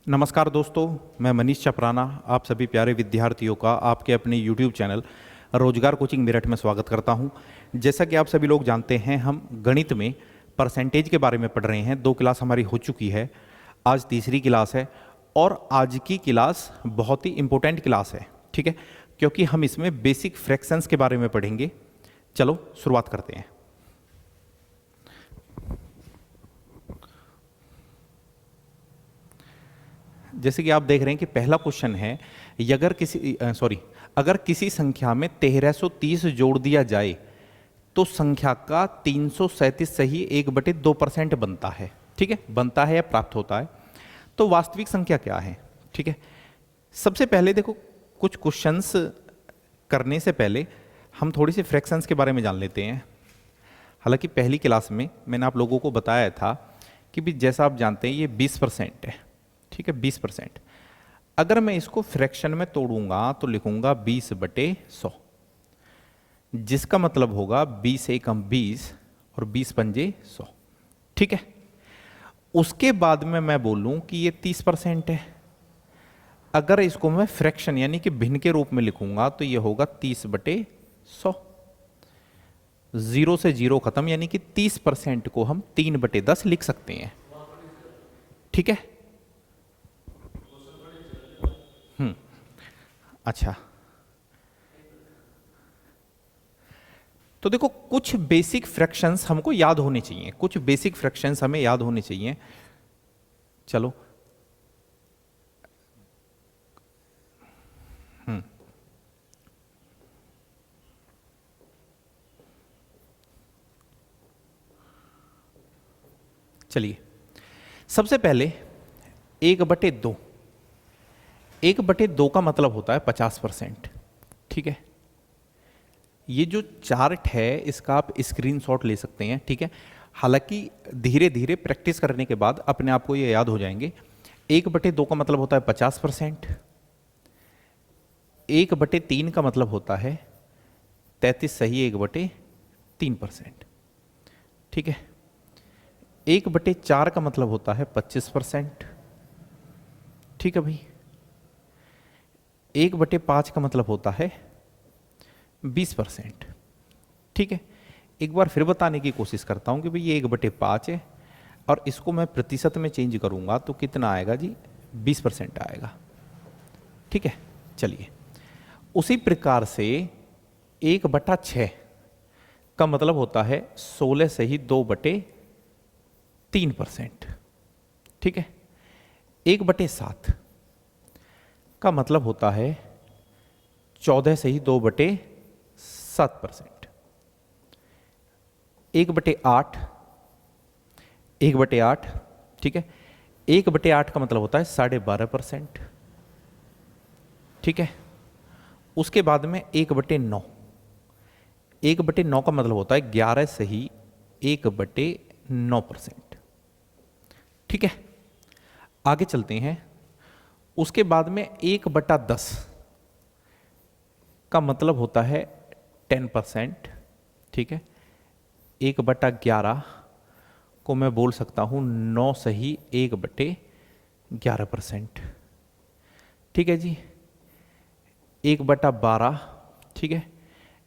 नमस्कार दोस्तों, मैं मनीष चपराना आप सभी प्यारे विद्यार्थियों का आपके अपने YouTube चैनल रोजगार कोचिंग मेरठ में स्वागत करता हूं। जैसा कि आप सभी लोग जानते हैं, हम गणित में परसेंटेज के बारे में पढ़ रहे हैं। 2 क्लास हमारी हो चुकी है, आज तीसरी क्लास है और आज की क्लास बहुत ही इंपॉर्टेंट क्लास है, ठीक है, क्योंकि हम इसमें बेसिक फ्रैक्शंस के बारे में पढ़ेंगे। चलो शुरुआत करते हैं। जैसे कि आप देख रहे हैं कि पहला क्वेश्चन है, अगर किसी संख्या में 1330 जोड़ दिया जाए तो संख्या का 337 सही 1/2% बनता है। ठीक है, बनता है या प्राप्त होता है। तो वास्तविक संख्या क्या है? ठीक है, सबसे पहले देखो, कुछ क्वेश्चंस करने से पहले हम थोड़ी सी फ्रैक्शंस के बारे में जान लेते हैं। हालांकि पहली क्लास में मैंने आप लोगों को बताया था कि भी जैसा आप जानते हैं ये 20% है। ठीक है, 20%। अगर मैं इसको फ्रैक्शन में तोड़ूंगा तो लिखूंगा 20/100, जिसका मतलब होगा 20 एकम 20 और 20 पंजे 100। ठीक है, उसके बाद में मैं बोलूं कि ये 30% है। अगर इसको मैं फ्रैक्शन यानी कि भिन्न के रूप में लिखूंगा तो ये होगा 30/100। 0 से 0 खत्म, यानी कि 30% को हम 3/10 लिख सकते हैं। ठीक है, अच्छा, तो देखो कुछ बेसिक फ्रैक्शंस हमको याद होने चाहिए, कुछ बेसिक फ्रैक्शंस हमें याद होने चाहिए। चलो, चलिए, सबसे पहले 1/2। 1/2 का मतलब होता है 50%। ठीक है, ये जो चार्ट है इसका आप स्क्रीनशॉट ले सकते हैं। ठीक है, हालांकि धीरे धीरे प्रैक्टिस करने के बाद अपने आप को ये याद हो जाएंगे। 1/2 का मतलब होता है 50%। 1/3 का मतलब होता है 33 सही 1/3%। ठीक है, 1/4 का मतलब होता है 25%। ठीक है भाई, 1/5 का मतलब होता है 20%। ठीक है, एक बार फिर बताने की कोशिश करता हूं कि भाई ये 1/5 है और इसको मैं प्रतिशत में चेंज करूंगा तो कितना आएगा जी? 20% आएगा। ठीक है, चलिए, उसी प्रकार से 1/6 का मतलब होता है 16 सही 2/3%। ठीक है, 1/7 का मतलब होता है 14 सही 2/7%। 1/8, 1/8, ठीक है, 1/8 का मतलब होता है 12.5%। ठीक है, उसके बाद में 1/9, 1/9 का मतलब होता है 11 सही 1/9%। ठीक है, आगे चलते हैं। उसके बाद में 1/10 का मतलब होता है 10%। ठीक है, 1/11 को मैं बोल सकता हूं 9 सही 1/11%। ठीक है जी, 1/12, ठीक है,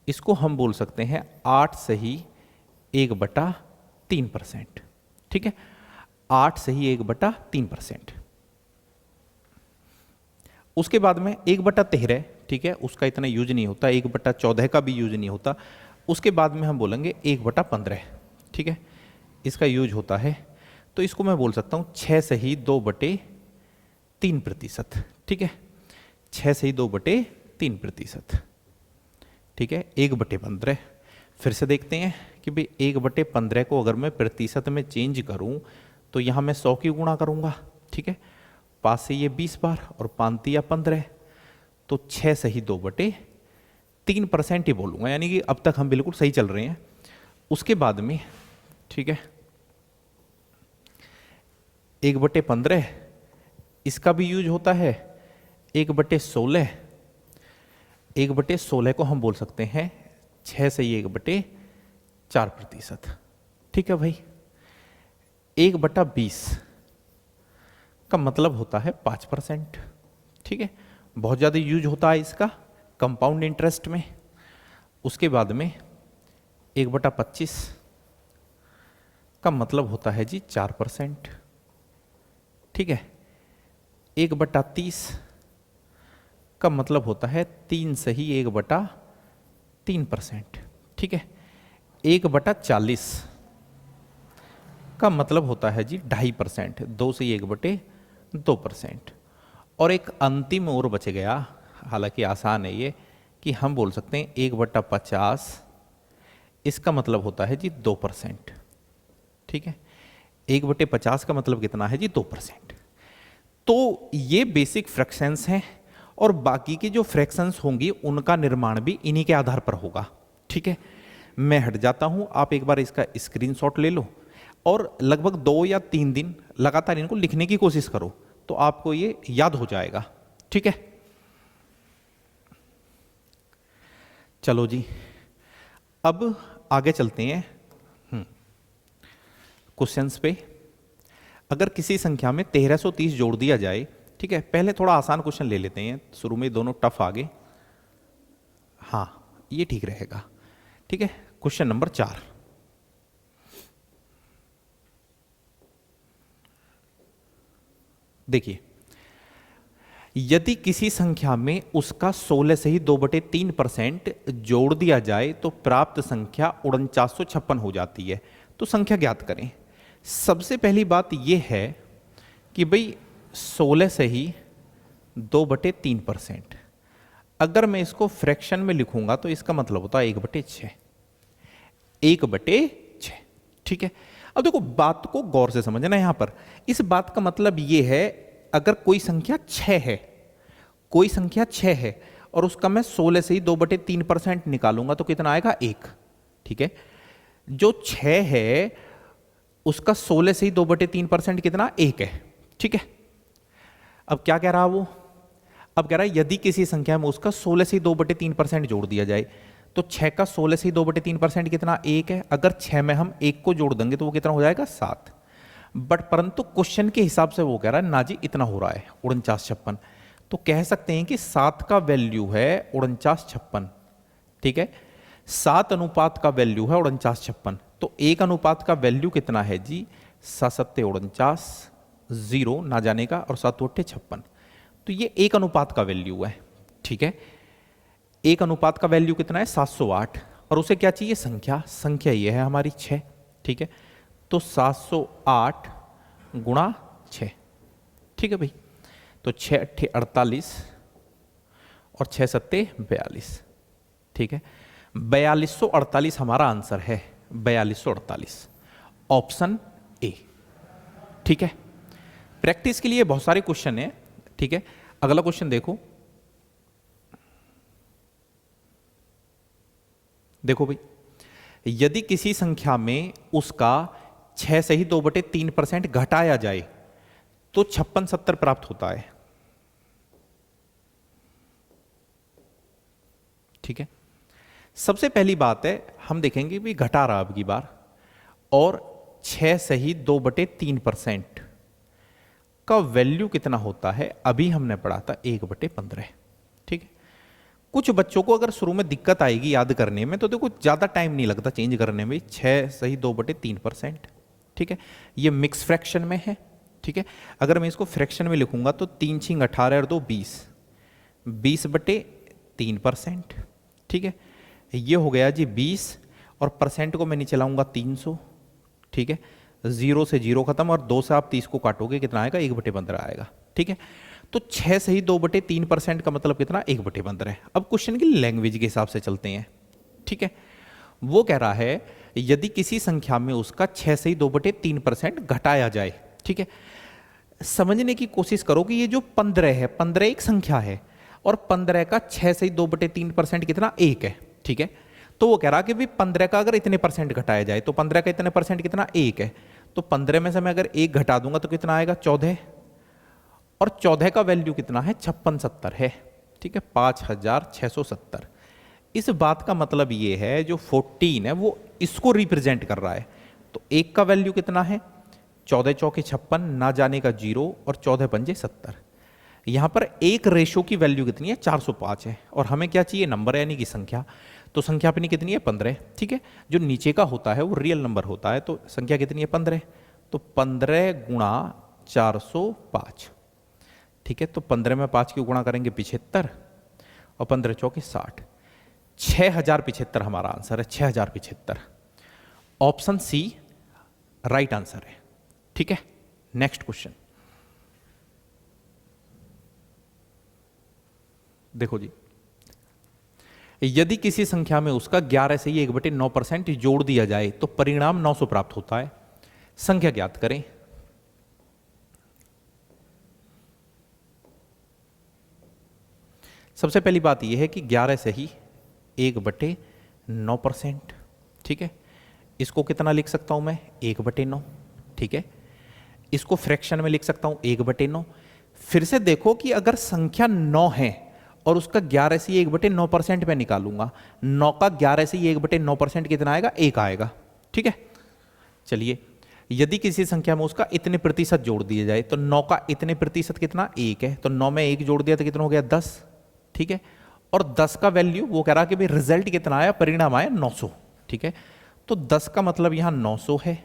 इसको हम बोल सकते हैं 8 सही 1/3%। ठीक है, 8 सही 1/3%। उसके बाद में 1/13, ठीक है, उसका इतना यूज नहीं होता। 1/14 का भी यूज नहीं होता। उसके बाद में हम बोलेंगे 1/15। ठीक है, इसका यूज होता है, तो इसको मैं बोल सकता हूँ 6 सही 2/3%। ठीक है, 6 सही 2/3%। ठीक है, 1/15 फिर से देखते हैं कि भाई 1/15 को अगर मैं प्रतिशत में चेंज करूं तो यहां मैं 100 की गुणा करूंगा। ठीक है, 5 से ये 20 बार और 5 या 15, तो 6 सही 2/3% ही बोलूंगा, यानी कि अब तक हम बिल्कुल सही चल रहे हैं। उसके बाद में, ठीक है, 1/15 इसका भी यूज होता है। 1/16, 1/16 को हम बोल सकते हैं 6 से 1/4%। ठीक है भाई, 1/20 इसका मतलब होता है 5%। ठीक है, बहुत ज़्यादा यूज होता है इसका कंपाउंड इंटरेस्ट में। उसके बाद में 1/25 का मतलब होता है जी 4%। ठीक है, 1/30 का मतलब होता है 3 सही 1/3%। ठीक है, 1/40 का मतलब होता है जी 2.5%, 2 से 1/2%। और एक अंतिम और बच गया, हालांकि आसान है ये, कि हम बोल सकते हैं 1/50, इसका मतलब होता है जी 2%। ठीक है, 1/50 का मतलब कितना है जी 2%। तो ये बेसिक फ्रैक्शंस हैं और बाकी की जो फ्रैक्शंस होंगी उनका निर्माण भी इन्हीं के आधार पर होगा। ठीक है, मैं हट जाता हूं, आप एक बार इसका स्क्रीनशॉट ले लो और लगभग 2 या 3 दिन लगातार इनको लिखने की कोशिश करो तो आपको ये याद हो जाएगा। ठीक है, चलो जी अब आगे चलते हैं क्वेश्चंस पे। अगर किसी संख्या में 1330 जोड़ दिया जाए, ठीक है, पहले थोड़ा आसान क्वेश्चन ले लेते हैं, शुरू में दोनों टफ आगे, हाँ ये ठीक रहेगा। ठीक है, क्वेश्चन नंबर 4, देखिए, यदि किसी संख्या में उसका 16 से ही 2/3% जोड़ दिया जाए तो प्राप्त संख्या 4956 हो जाती है। तो संख्या ज्ञात करें। सबसे पहली बात यह है कि भाई 16 से ही 2/3%, अगर मैं इसको फ्रैक्शन में लिखूंगा तो इसका मतलब होता है 1/6, 1/6। ठीक है, अब देखो बात को गौर से समझना। यहां पर इस बात का मतलब यह है, अगर कोई संख्या 6 है, कोई संख्या 6 है और उसका मैं 16 से ही 2/3% निकालूंगा तो कितना आएगा 1। ठीक है, जो 6 है उसका 16 से ही 2/3% कितना 1 है। ठीक है, अब क्या कह रहा वो, अब कह रहा है यदि किसी संख्या में उसका 16 से ही 2/3% जोड़ दिया जाए तो 6 का 16 से ही 2/3% कितना 1 है। अगर 6 में हम 1 को जोड़ देंगे तो वो कितना हो जाएगा 7। बट परंतु क्वेश्चन के हिसाब से वो कह रहा है ना जी इतना हो रहा है 4956, तो कह सकते हैं कि 7 का वैल्यू है 4956। ठीक है, 7 अनुपात का वैल्यू है 4956, तो 1 अनुपात का वैल्यू कितना है जी 7 49, 0 ना जाने का और 7 56, तो ये 1 अनुपात का वैल्यू है। ठीक है, 1 अनुपात का वैल्यू कितना है 708 और उसे क्या चाहिए संख्या, संख्या ये है हमारी 6। ठीक है, तो 708 गुणा 6। ठीक है भाई, तो 6 8 48 और 6 7 42। ठीक है, 4248 हमारा आंसर है, 4248 ऑप्शन ए। ठीक है, प्रैक्टिस के लिए बहुत सारे क्वेश्चन है। ठीक है, अगला क्वेश्चन देखो, देखो भाई, यदि किसी संख्या में उसका 6 से ही 2/3% घटाया जाए तो 56 70 प्राप्त होता है। ठीक है, सबसे पहली बात है हम देखेंगे भी घटा रहा अब की बार, और 6 से ही 2/3% का वैल्यू कितना होता है, अभी हमने पढ़ा था 1/15। ठीक है, कुछ बच्चों को अगर शुरू में दिक्कत आएगी याद करने में तो देखो ज्यादा टाइम नहीं लगता चेंज करने में, 6 से ही 2/3%। ठीक है, ये मिक्स फ्रैक्शन में है। ठीक है, अगर मैं इसको फ्रैक्शन में लिखूंगा तो 3 6 18 और 2 20, 20/3%। ठीक है, ये हो गया जी 20 और परसेंट को मैं नीचे लाऊंगा 300। ठीक है, 0 से 0 खत्म और 2 से आप 30 को काटोगे कितना आएगा 1/15 आएगा। ठीक है, तो 6 से ही 2/3% का मतलब कितना 1/15 है। अब क्वेश्चन की लैंग्वेज के हिसाब से चलते हैं। ठीक है, वो कह रहा है यदि किसी संख्या में उसका 6 से ही 2/3% घटाया जाए। ठीक है, समझने की कोशिश करो कि ये जो 15 है, 15 एक संख्या है और 15 का 6 से ही 2/3% कितना 1 है। ठीक है, तो वो कह रहा कि भाई 15 का अगर इतने परसेंट घटाया जाए तो 15 का इतने परसेंट कितना 1 है, तो 15 में से मैं अगर 1 घटा दूंगा तो कितना आएगा 14, और 14 का वैल्यू कितना है 56 70 है। ठीक है, 5670। इस बात का मतलब ये है जो 14 है वो इसको रिप्रेजेंट कर रहा है, तो 1 का वैल्यू कितना है 14 चौके 56, ना जाने का 0 और 14 पंजे 70। यहाँ पर एक रेशो की वैल्यू कितनी है? 405 है, और हमें क्या चाहिए? नंबर यानी कि संख्या। तो संख्या अपनी कितनी है? 15। ठीक है, जो नीचे का होता है वो रियल नंबर होता है, तो संख्या कितनी है? 15। तो 15 गुणा 405। ठीक है, तो 15 में 5 क्यों गुणा करेंगे? 75, और 15 चौके 60। 6075 हमारा आंसर है, 6075। ऑप्शन सी राइट आंसर है। ठीक है, नेक्स्ट क्वेश्चन देखो जी। यदि किसी संख्या में उसका 11 से ही 1/9% जोड़ दिया जाए तो परिणाम 900 प्राप्त होता है। संख्या ज्ञात करें। सबसे पहली बात यह है कि 11 से ही 1/9%। ठीक है, इसको कितना लिख सकता हूं मैं? 1/9। ठीक है, इसको फ्रैक्शन में लिख सकता हूं 1/9। फिर से देखो कि अगर संख्या 9 है और उसका 11 से 1/9% में निकालूंगा, 9 का 11 से 1/9% कितना आएगा? 1 आएगा। ठीक है, चलिए, यदि किसी संख्या में उसका इतने प्रतिशत जोड़ दिए जाए तो 9 का इतने प्रतिशत कितना? 1 है, तो 9 में 1 जोड़ दिया तो कितना हो गया? 10। ठीक है, और 10 का वैल्यू वो कह रहा कि भाई रिजल्ट कितना आया? परिणाम आया 900। ठीक है, तो 10 का मतलब यहां 900 है,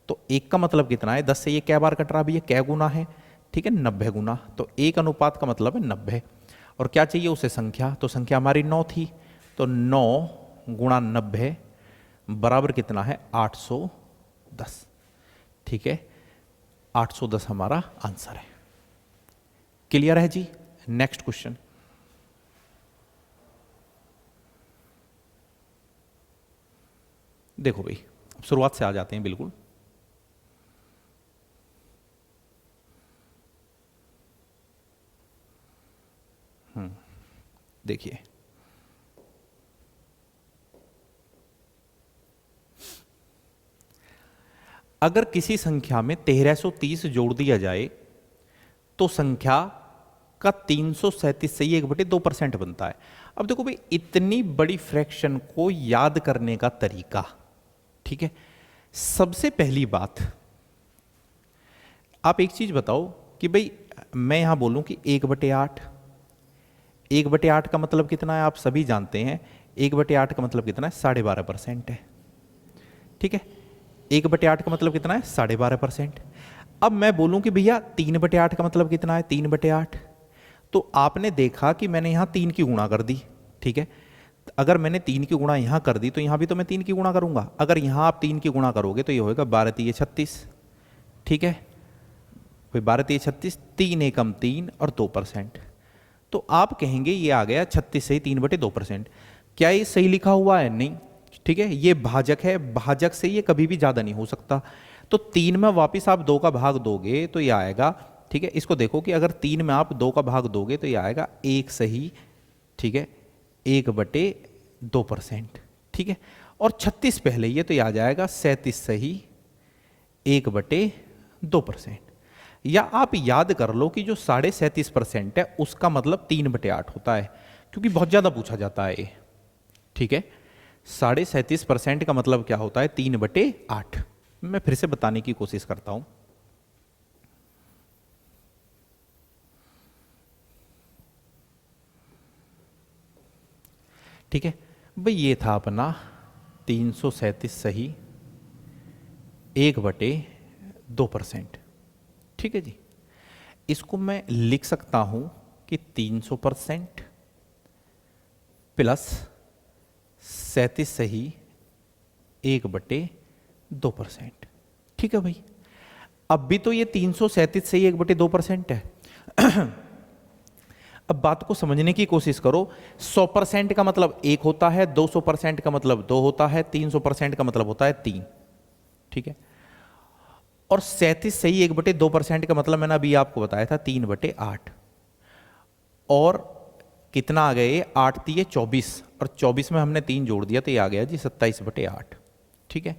तो 1 का मतलब कितना है? 10 से ये क्या बार कट रहा? भैया क्या गुना है? ठीक है, 90 गुना। तो 1 अनुपात का मतलब है 90। और क्या चाहिए उसे? संख्या। तो संख्या हमारी 9 थी, तो 9 गुणा 90 बराबर कितना है? 810। ठीक है, 810 हमारा आंसर है। क्लियर है जी? Next question. देखो भाई, अब शुरुआत से आ जाते हैं बिल्कुल। देखिए, अगर किसी संख्या में 1330 जोड़ दिया जाए तो संख्या का 337 से ही 1/2% बनता है। अब देखो भाई, इतनी बड़ी फ्रैक्शन को याद करने का तरीका। ठीक है, सबसे पहली बात, आप एक चीज बताओ कि भाई मैं यहां बोलूं कि 1/8, 1/8 का मतलब कितना है? आप सभी जानते हैं 1/8 का मतलब कितना है? 12.5% है। ठीक है, 1/8 का मतलब कितना है? 12.5%। अब मैं बोलूं कि भैया 3/8 का मतलब कितना है? 3/8। तो आपने देखा कि मैंने यहां 3 की गुणा कर दी। ठीक है, अगर मैंने 3 की गुणा यहां कर दी तो यहां भी तो मैं 3 की गुणा करूंगा। अगर यहां आप 3 की गुणा करोगे तो ये होगा 12 3 36। ठीक है, 12 3 36, 3 एकम 3 और 2%। तो आप कहेंगे ये आ गया 36 से ही 3/2%। क्या ये सही लिखा हुआ है? नहीं। ठीक है, ये भाजक है, भाजक से ये कभी भी ज्यादा नहीं हो सकता। तो 3 में वापिस आप 2 का भाग दोगे तो ये आएगा। ठीक है, इसको देखो कि अगर 3 में आप 2 का भाग दोगे तो ये आएगा 1 सही। ठीक है, 1/2%। ठीक है, और 36 पहले ये तो ये आ जाएगा 37 सही 1/2%। या आप याद कर लो कि जो 37.5% है उसका मतलब 3/8 होता है, क्योंकि बहुत ज्यादा पूछा जाता है ये। ठीक है, 37.5% का मतलब क्या होता है? 3/8। मैं फिर से बताने की कोशिश करता हूं। ठीक है भाई, ये था अपना 337 सही 1/2%। ठीक है जी, इसको मैं लिख सकता हूं कि 300% प्लस 37 सही 1/2%। ठीक है भाई, अब भी तो ये 337 सही 1/2% है। अब बात को समझने की कोशिश करो। 100% का मतलब 1 होता है, 200% का मतलब 2 होता है, 300% का मतलब होता है 3। ठीक है, और 37 सही 1/2% का मतलब मैंने अभी आपको बताया था 3/8। और कितना आ गया? 8 3 24, और 24 में हमने 3 जोड़ दिया तो ये आ गया जी 27/8। ठीक है,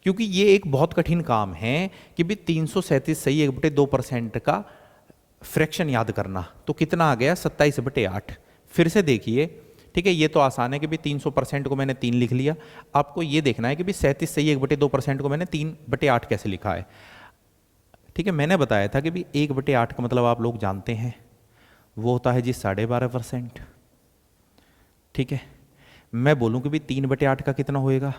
क्योंकि ये एक बहुत कठिन काम है कि भी 337 सही 1/2% का फ्रैक्शन याद करना। तो कितना आ गया? 27/8। फिर से देखिए, ठीक है, ये तो आसान है कि भाई 300% को मैंने 3 लिख लिया। आपको ये देखना है कि भाई 37 सही 1/2% को मैंने 3/8 कैसे लिखा है। ठीक है, मैंने बताया था कि भाई 1/8 का मतलब आप लोग जानते हैं, वो होता है जी 12.5%। ठीक है, मैं बोलूँ कि भाई 3/8 का कितना होएगा,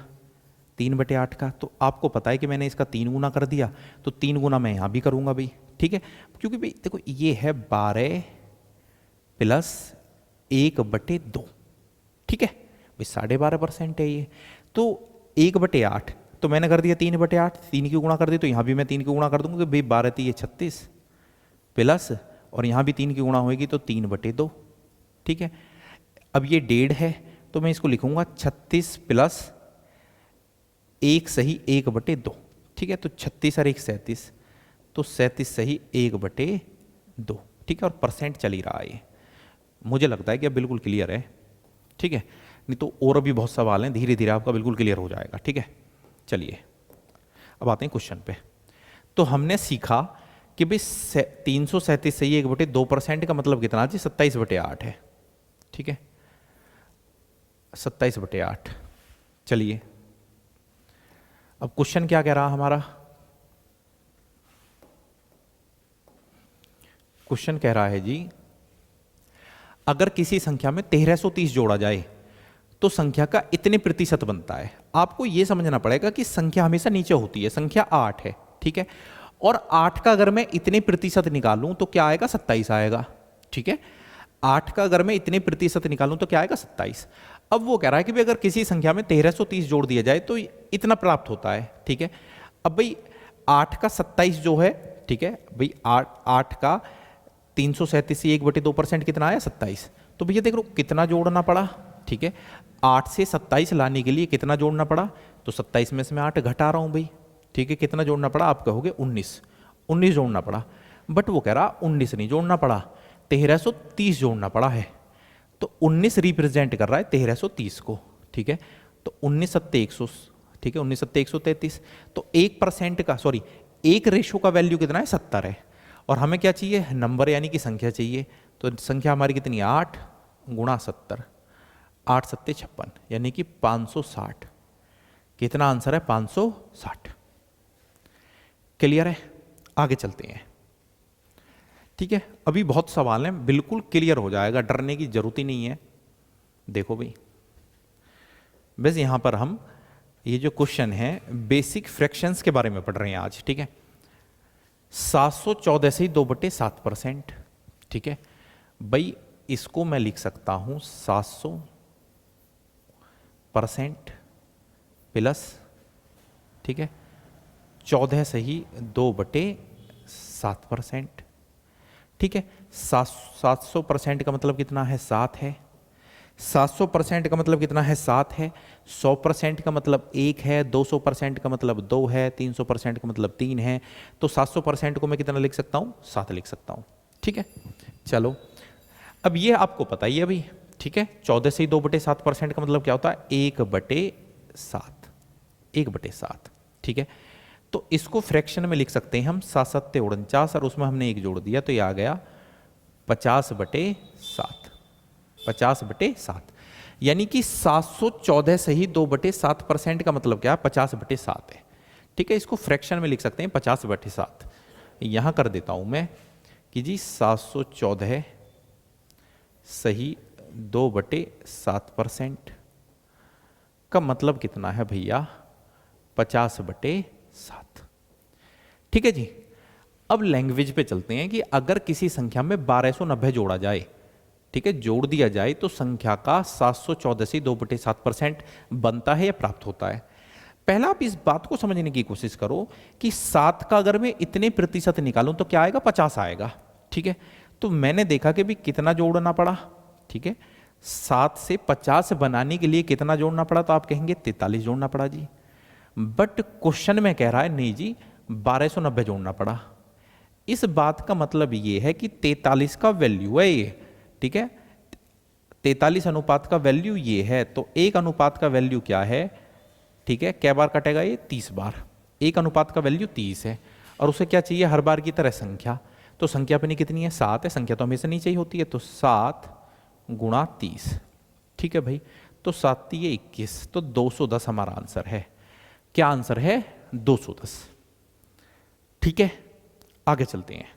3/8 का, तो आपको पता है कि मैंने इसका 3 गुना कर दिया, तो 3 गुना मैं यहाँ भी करूँगा भाई। ठीक है, क्योंकि भाई देखो ये है 12 प्लस 1/2। ठीक है भाई 12.5% है ये, तो 1/8 तो मैंने कर दिया 3/8, 3 की गुणा कर दी, तो यहाँ भी मैं 3 की गुणा कर दूंगा कि भाई 12 3 36 प्लस, और यहाँ भी 3 की गुणा होगी तो 3/2। ठीक है, अब ये 1.5 है तो मैं इसको लिखूंगा 36 प्लस 1 सही 1/2। ठीक है, तो 36 और 1 37, तो 37 सही 1/2। ठीक है, और परसेंट चल ही रहा है ये, मुझे लगता है कि अब बिल्कुल क्लियर है। ठीक है, नहीं तो और अभी बहुत सवाल हैं, धीरे धीरे आपका बिल्कुल क्लियर हो जाएगा। ठीक है, चलिए अब आते हैं क्वेश्चन पे। तो हमने सीखा कि भाई 337 सही 1/2% का मतलब कितना जी 27/8 है। ठीक है, 27/8। चलिए अब क्वेश्चन क्या कह रहा हमारा, क्वेश्चन कह रहा है जी अगर किसी संख्या में 1330 जोड़ा जाए तो संख्या का इतने प्रतिशत बनता है। आपको यह समझना पड़ेगा कि संख्या हमेशा नीचे होती है, संख्या 8 है। ठीक है, और 8 का अगर मैं इतने प्रतिशत निकालूं तो क्या आएगा, 27 आएगा। ठीक है, 8 का अगर मैं इतने प्रतिशत निकालूं तो क्या आएगा, 27। अब वो कह रहा है कि भाई अगर किसी संख्या में 1330 जोड़ दिया जाए तो इतना प्राप्त होता है। ठीक है, अब भाई 8 का 27 जो है, ठीक है भाई 8 का 337 से 1/2% कितना आया, 27। तो भैया देख लो कितना जोड़ना पड़ा। ठीक है, 8 से 27 लाने के लिए कितना जोड़ना पड़ा, तो 27 में से मैं 8 घटा रहा हूं भाई। ठीक है, कितना जोड़ना पड़ा, आप कहोगे 19 जोड़ना पड़ा, बट वो कह रहा 19 नहीं जोड़ना पड़ा, 1330 जोड़ना पड़ा है। तो 19 रिप्रेजेंट कर रहा है 1330 को। ठीक है, तो 19 सत्ते 100, ठीक है 19 सत्ते 133, तो 1% का सॉरी 1 रेशो का वैल्यू कितना है, 70 है। और हमें क्या चाहिए, नंबर यानी कि संख्या चाहिए। तो संख्या हमारी कितनी, 8 गुणा 70, 8 सत्ते 56 यानी कि 560। कितना आंसर है, 560। क्लियर है, आगे चलते हैं। ठीक है, अभी बहुत सवाल हैं, बिल्कुल क्लियर हो जाएगा, डरने की जरूरत ही नहीं है। देखो भाई बस यहां पर हम ये जो क्वेश्चन है बेसिक फ्रैक्शंस के बारे में पढ़ रहे हैं आज। ठीक है, 714 से 2/7%। ठीक है भाई, इसको मैं लिख सकता हूं 700% प्लस, ठीक है 14 सही 2/7%। ठीक है, 700% का मतलब कितना है, 7 है। 700% का मतलब कितना है, 7 है। 100% का मतलब 1 है, 200% का मतलब 2 है, 300% का मतलब 3 है। तो 700% को मैं कितना लिख सकता हूं, 7 लिख सकता हूं। ठीक है, चलो अब ये आपको पता ही है भाई। ठीक है, 14 से 2/7% का मतलब क्या होता है, 1/7, 1/7। ठीक है, तो इसको फ्रैक्शन में लिख सकते हैं हम 7 सत्ते 49, और उसमें हमने 1 जोड़ दिया तो ये आ गया 50/7, 50/7। यानी कि 714 सही 2/7% का मतलब क्या है, 50/7 है। ठीक है, इसको फ्रैक्शन में लिख सकते हैं 50/7। यहां कर देता हूं मैं कि जी 714 सही 2/7% का मतलब कितना है भैया, 50/7। ठीक है जी, अब लैंग्वेज पे चलते हैं कि अगर किसी संख्या में 1290 जोड़ा जाए, ठीक है जोड़ दिया जाए, तो संख्या का 714 से 2/7% बनता है या प्राप्त होता है। पहला आप इस बात को समझने की कोशिश करो कि 7 का अगर मैं इतने प्रतिशत निकालूं तो क्या आएगा, 50 आएगा। ठीक है, तो मैंने देखा कि भी कितना जोड़ना पड़ा। ठीक है, 7 से 50 बनाने के लिए कितना जोड़ना पड़ा, तो आप कहेंगे 43 जोड़ना पड़ा जी। बट क्वेश्चन में कह रहा है नहीं जी 1290 जोड़ना पड़ा। इस बात का मतलब ये है कि 43 का वैल्यू है ये। ठीक है, 43 अनुपात का वैल्यू ये है, तो एक अनुपात का वैल्यू क्या है, ठीक है कै बार कटेगा ये, 30 बार। एक अनुपात का वैल्यू 30 है, और उसे क्या चाहिए, हर बार की तरह संख्या। तो संख्या अपनी कितनी है, 7 है, संख्या तो हमेशा नीचे ही होती है, तो 7 गुणा 30। ठीक है भाई, तो 7 ये 21, तो 210 हमारा आंसर है। क्या आंसर है? 210। ठीक है, आगे चलते हैं।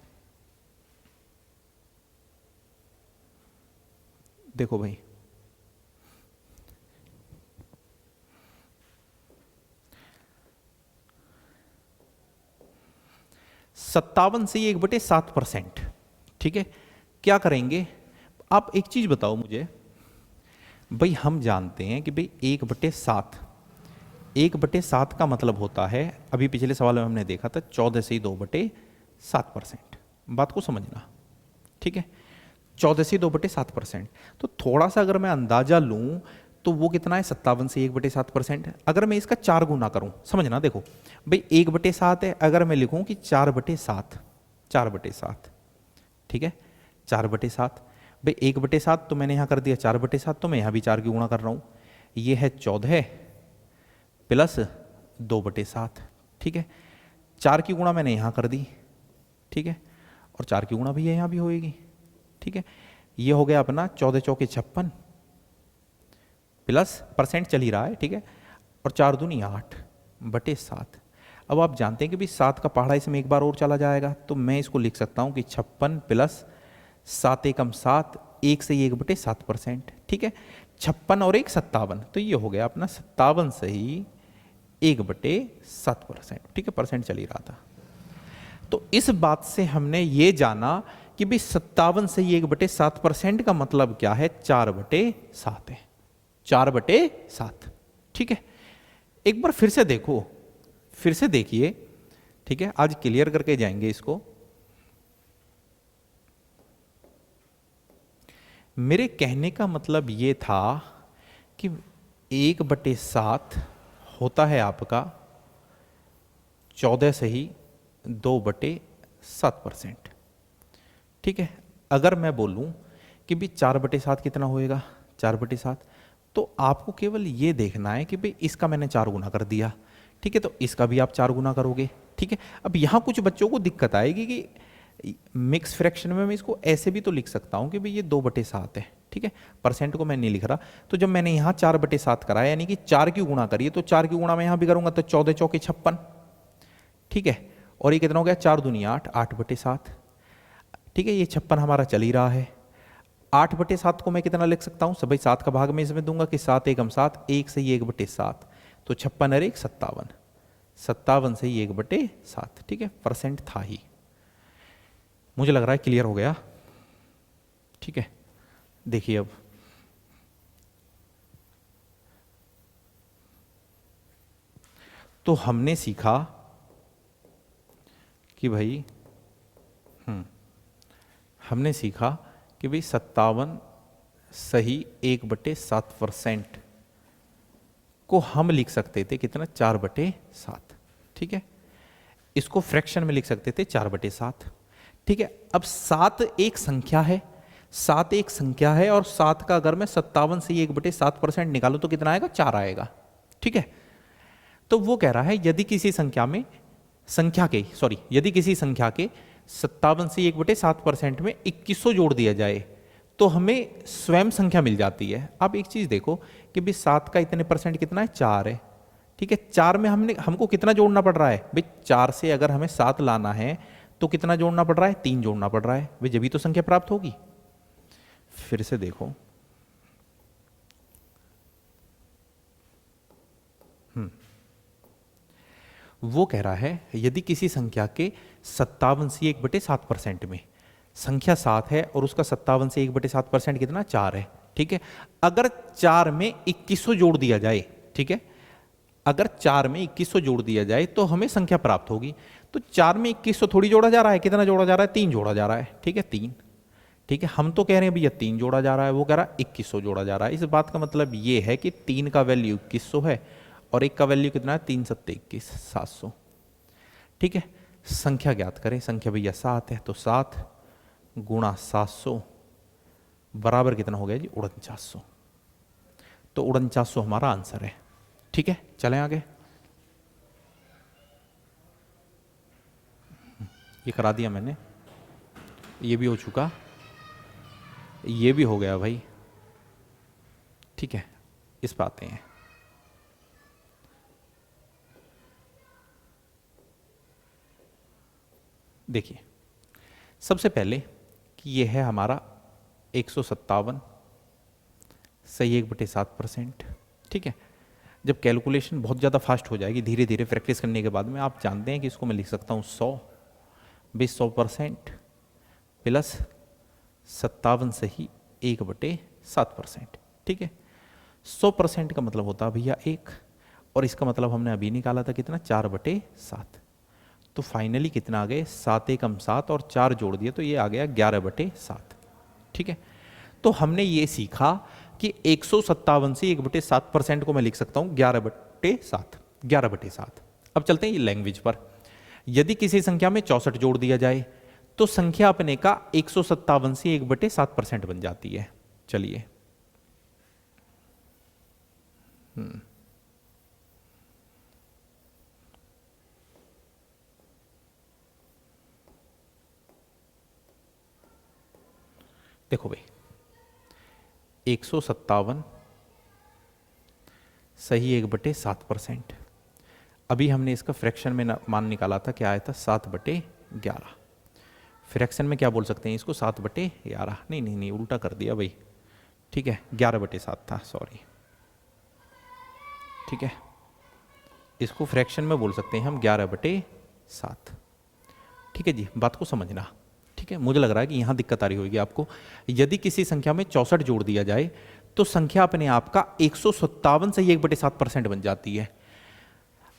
देखो भाई, सत्तावन से 1/7%। ठीक है, क्या करेंगे? आप एक चीज बताओ मुझे भाई, हम जानते हैं कि भाई 1/7, 1/7 का मतलब होता है, अभी पिछले सवाल में हमने देखा था 14 से 2/7%। बात को समझना, ठीक है, 14 से 2/7%। तो थोड़ा सा अगर मैं अंदाजा लूं तो वो कितना है? 57 से 1/7%। अगर मैं इसका 4 गुना करूं, समझना, देखो भाई 1/7 है, अगर मैं लिखूं कि 4/7, 4/7, ठीक है, 4/7 भाई 1/7, तो मैंने यहां कर दिया 4/7, तो मैं यहां भी 4 की गुणा कर रहा हूं। ये है 14 प्लस 2/7, ठीक है, 4 की गुणा मैंने यहां कर दी, ठीक है, और 4 की गुणा भी यहां भी होएगी, ठीक है। ये हो गया अपना 14 चौके 56 प्लस परसेंट चल ही रहा है, ठीक है, और 4 दूनी 8/7। अब आप जानते हैं कि भी 7 का पहाड़ा इसमें एक बार और चला जाएगा, तो मैं इसको लिख सकता हूं कि 56 प्लस 7 एकम 7, 1 से 1/7%, ठीक है, 56 और 1 57, तो ये हो गया अपना 57 से ही 1/7%, ठीक है, परसेंट चल ही रहा था। तो इस बात से हमने ये जाना कि भी 57 से 1/7% का मतलब क्या है? 4/7 है, 4/7, ठीक है। एक बार फिर से देखो, फिर से देखिए, ठीक है, आज क्लियर करके जाएंगे इसको। मेरे कहने का मतलब ये था कि 1/7 होता है आपका 14 से ही 2/7%, ठीक है। अगर मैं बोलूं कि भी 4/7 कितना होएगा? 4/7, तो आपको केवल ये देखना है कि भाई इसका मैंने 4 गुना कर दिया, ठीक है, तो इसका भी आप 4 गुना करोगे, ठीक है। अब यहां कुछ बच्चों को दिक्कत आएगी कि मिक्स फ्रैक्शन में मैं इसको ऐसे भी तो लिख सकता हूं कि भाई ये 2/7 है, ठीक है, परसेंट को मैं नहीं लिख रहा। तो जब मैंने यहां 4/7 करा यानी कि 4 की गुणा करिए, तो 4 की गुणा मैं यहां भी करूंगा, तो 14 चौके 56, ठीक है, और ये कितना हो गया? 4 दूनी 8, 8/7, ठीक है, ये 56 हमारा चल ही रहा है। 8/7 को मैं कितना लिख सकता हूं? सब भाई 7 का भाग में इसमें दूंगा कि 7 एकम 7, 1 से 1/7, तो 56 और 1 57, 57 से 1/7, ठीक है, परसेंट था ही। मुझे लग रहा है क्लियर हो गया, ठीक है। देखिए अब तो हमने सीखा कि भाई हमने सीखा कि भाई 57 सही 1/7% को हम लिख सकते थे कितना? 4/7, ठीक है, इसको फ्रैक्शन में लिख सकते थे 4/7, ठीक है। अब 7 एक संख्या है, 7 एक संख्या है, और 7 का अगर मैं 57 से 1/7% निकालूं तो कितना आएगा? 4 आएगा, ठीक है। तो वो कह रहा है यदि किसी संख्या में यदि किसी संख्या के 57 से 1/7% में 2100 जोड़ दिया जाए तो हमें स्वयं संख्या मिल जाती है। अब एक चीज देखो कि भाई 7 का इतने परसेंट कितना है? 4 है, ठीक है। 4 में हमको कितना जोड़ना पड़ रहा है भाई? 4 से अगर हमें 7 लाना है तो कितना जोड़ना पड़ रहा है? 3 जोड़ना पड़ रहा है भाई, जब भी तो संख्या प्राप्त होगी। फिर से देखो, वो कह रहा है यदि किसी संख्या के 57 से 1/7% में संख्या 7 है और उसका 57 से 1/7% कितना? 4 है, ठीक है। अगर 4 में 2100 जोड़ दिया जाए, ठीक है, अगर 4 में 2100 जोड़ दिया जाए तो हमें संख्या प्राप्त होगी। तो 4 में 2100 थोड़ी जोड़ा जा रहा है, कितना जोड़ा जा रहा है? 3 जोड़ा जा रहा है, ठीक है, 3, ठीक है। हम तो कह रहे हैं भैया 3 जोड़ा जा रहा है, वो कह रहा है 2100 जोड़ा जा रहा है। इस बात का मतलब ये है कि 3 का वैल्यू 2100 है और 1 का वैल्यू कितना है? 3 7 21 700, ठीक है। संख्या ज्ञात करें, संख्या भैया 7 है, तो 7 गुणा 700 बराबर कितना हो गया जी? 4900। तो 4900 हमारा आंसर है, ठीक है। चलें आगे, ये करा दिया मैंने, ये भी हो चुका, ये भी हो गया भाई, ठीक है, इस पर आते हैं। देखिए सबसे पहले कि ये है हमारा 157 सही 1/7%। ठीक है, जब कैलकुलेशन बहुत ज़्यादा फास्ट हो जाएगी धीरे धीरे प्रैक्टिस करने के बाद में, आप जानते हैं कि इसको मैं लिख सकता हूँ 100% प्लस 57 सही 1/7%। ठीक है, 100% का मतलब होता है भैया 1, और इसका मतलब हमने अभी निकाला था कितना, 4/7। तो फाइनली कितना आ गए, 7 एकम 7 और 4 जोड़ दिए तो ये आ गया 11/7। ठीक है, तो हमने ये सीखा कि 157 से 1/7% को मैं लिख सकता हूं 11/7, 11/7। अब चलते हैं ये लैंग्वेज पर। यदि किसी संख्या में 64 जोड़ दिया जाए तो संख्या अपने का 157 से 1/7% बन जाती है। चलिए देखो भाई, 157 सही 1/7%। अभी हमने इसका फ्रैक्शन में मान निकाला था, क्या आया था, 7/11। फ्रैक्शन में क्या बोल सकते हैं इसको, 7/11। नहीं नहीं नहीं, उल्टा कर दिया भाई। ठीक है, 11/7 था, सॉरी। ठीक है, इसको फ्रैक्शन में बोल सकते हैं हम 11/7। ठीक है जी, बात को समझना। ठीक है, मुझे लग रहा है कि यहां दिक्कत आ रही होगी आपको। यदि किसी संख्या में 64 जोड़ दिया जाए तो संख्या अपने आप का 157 से 1/7% बन जाती है।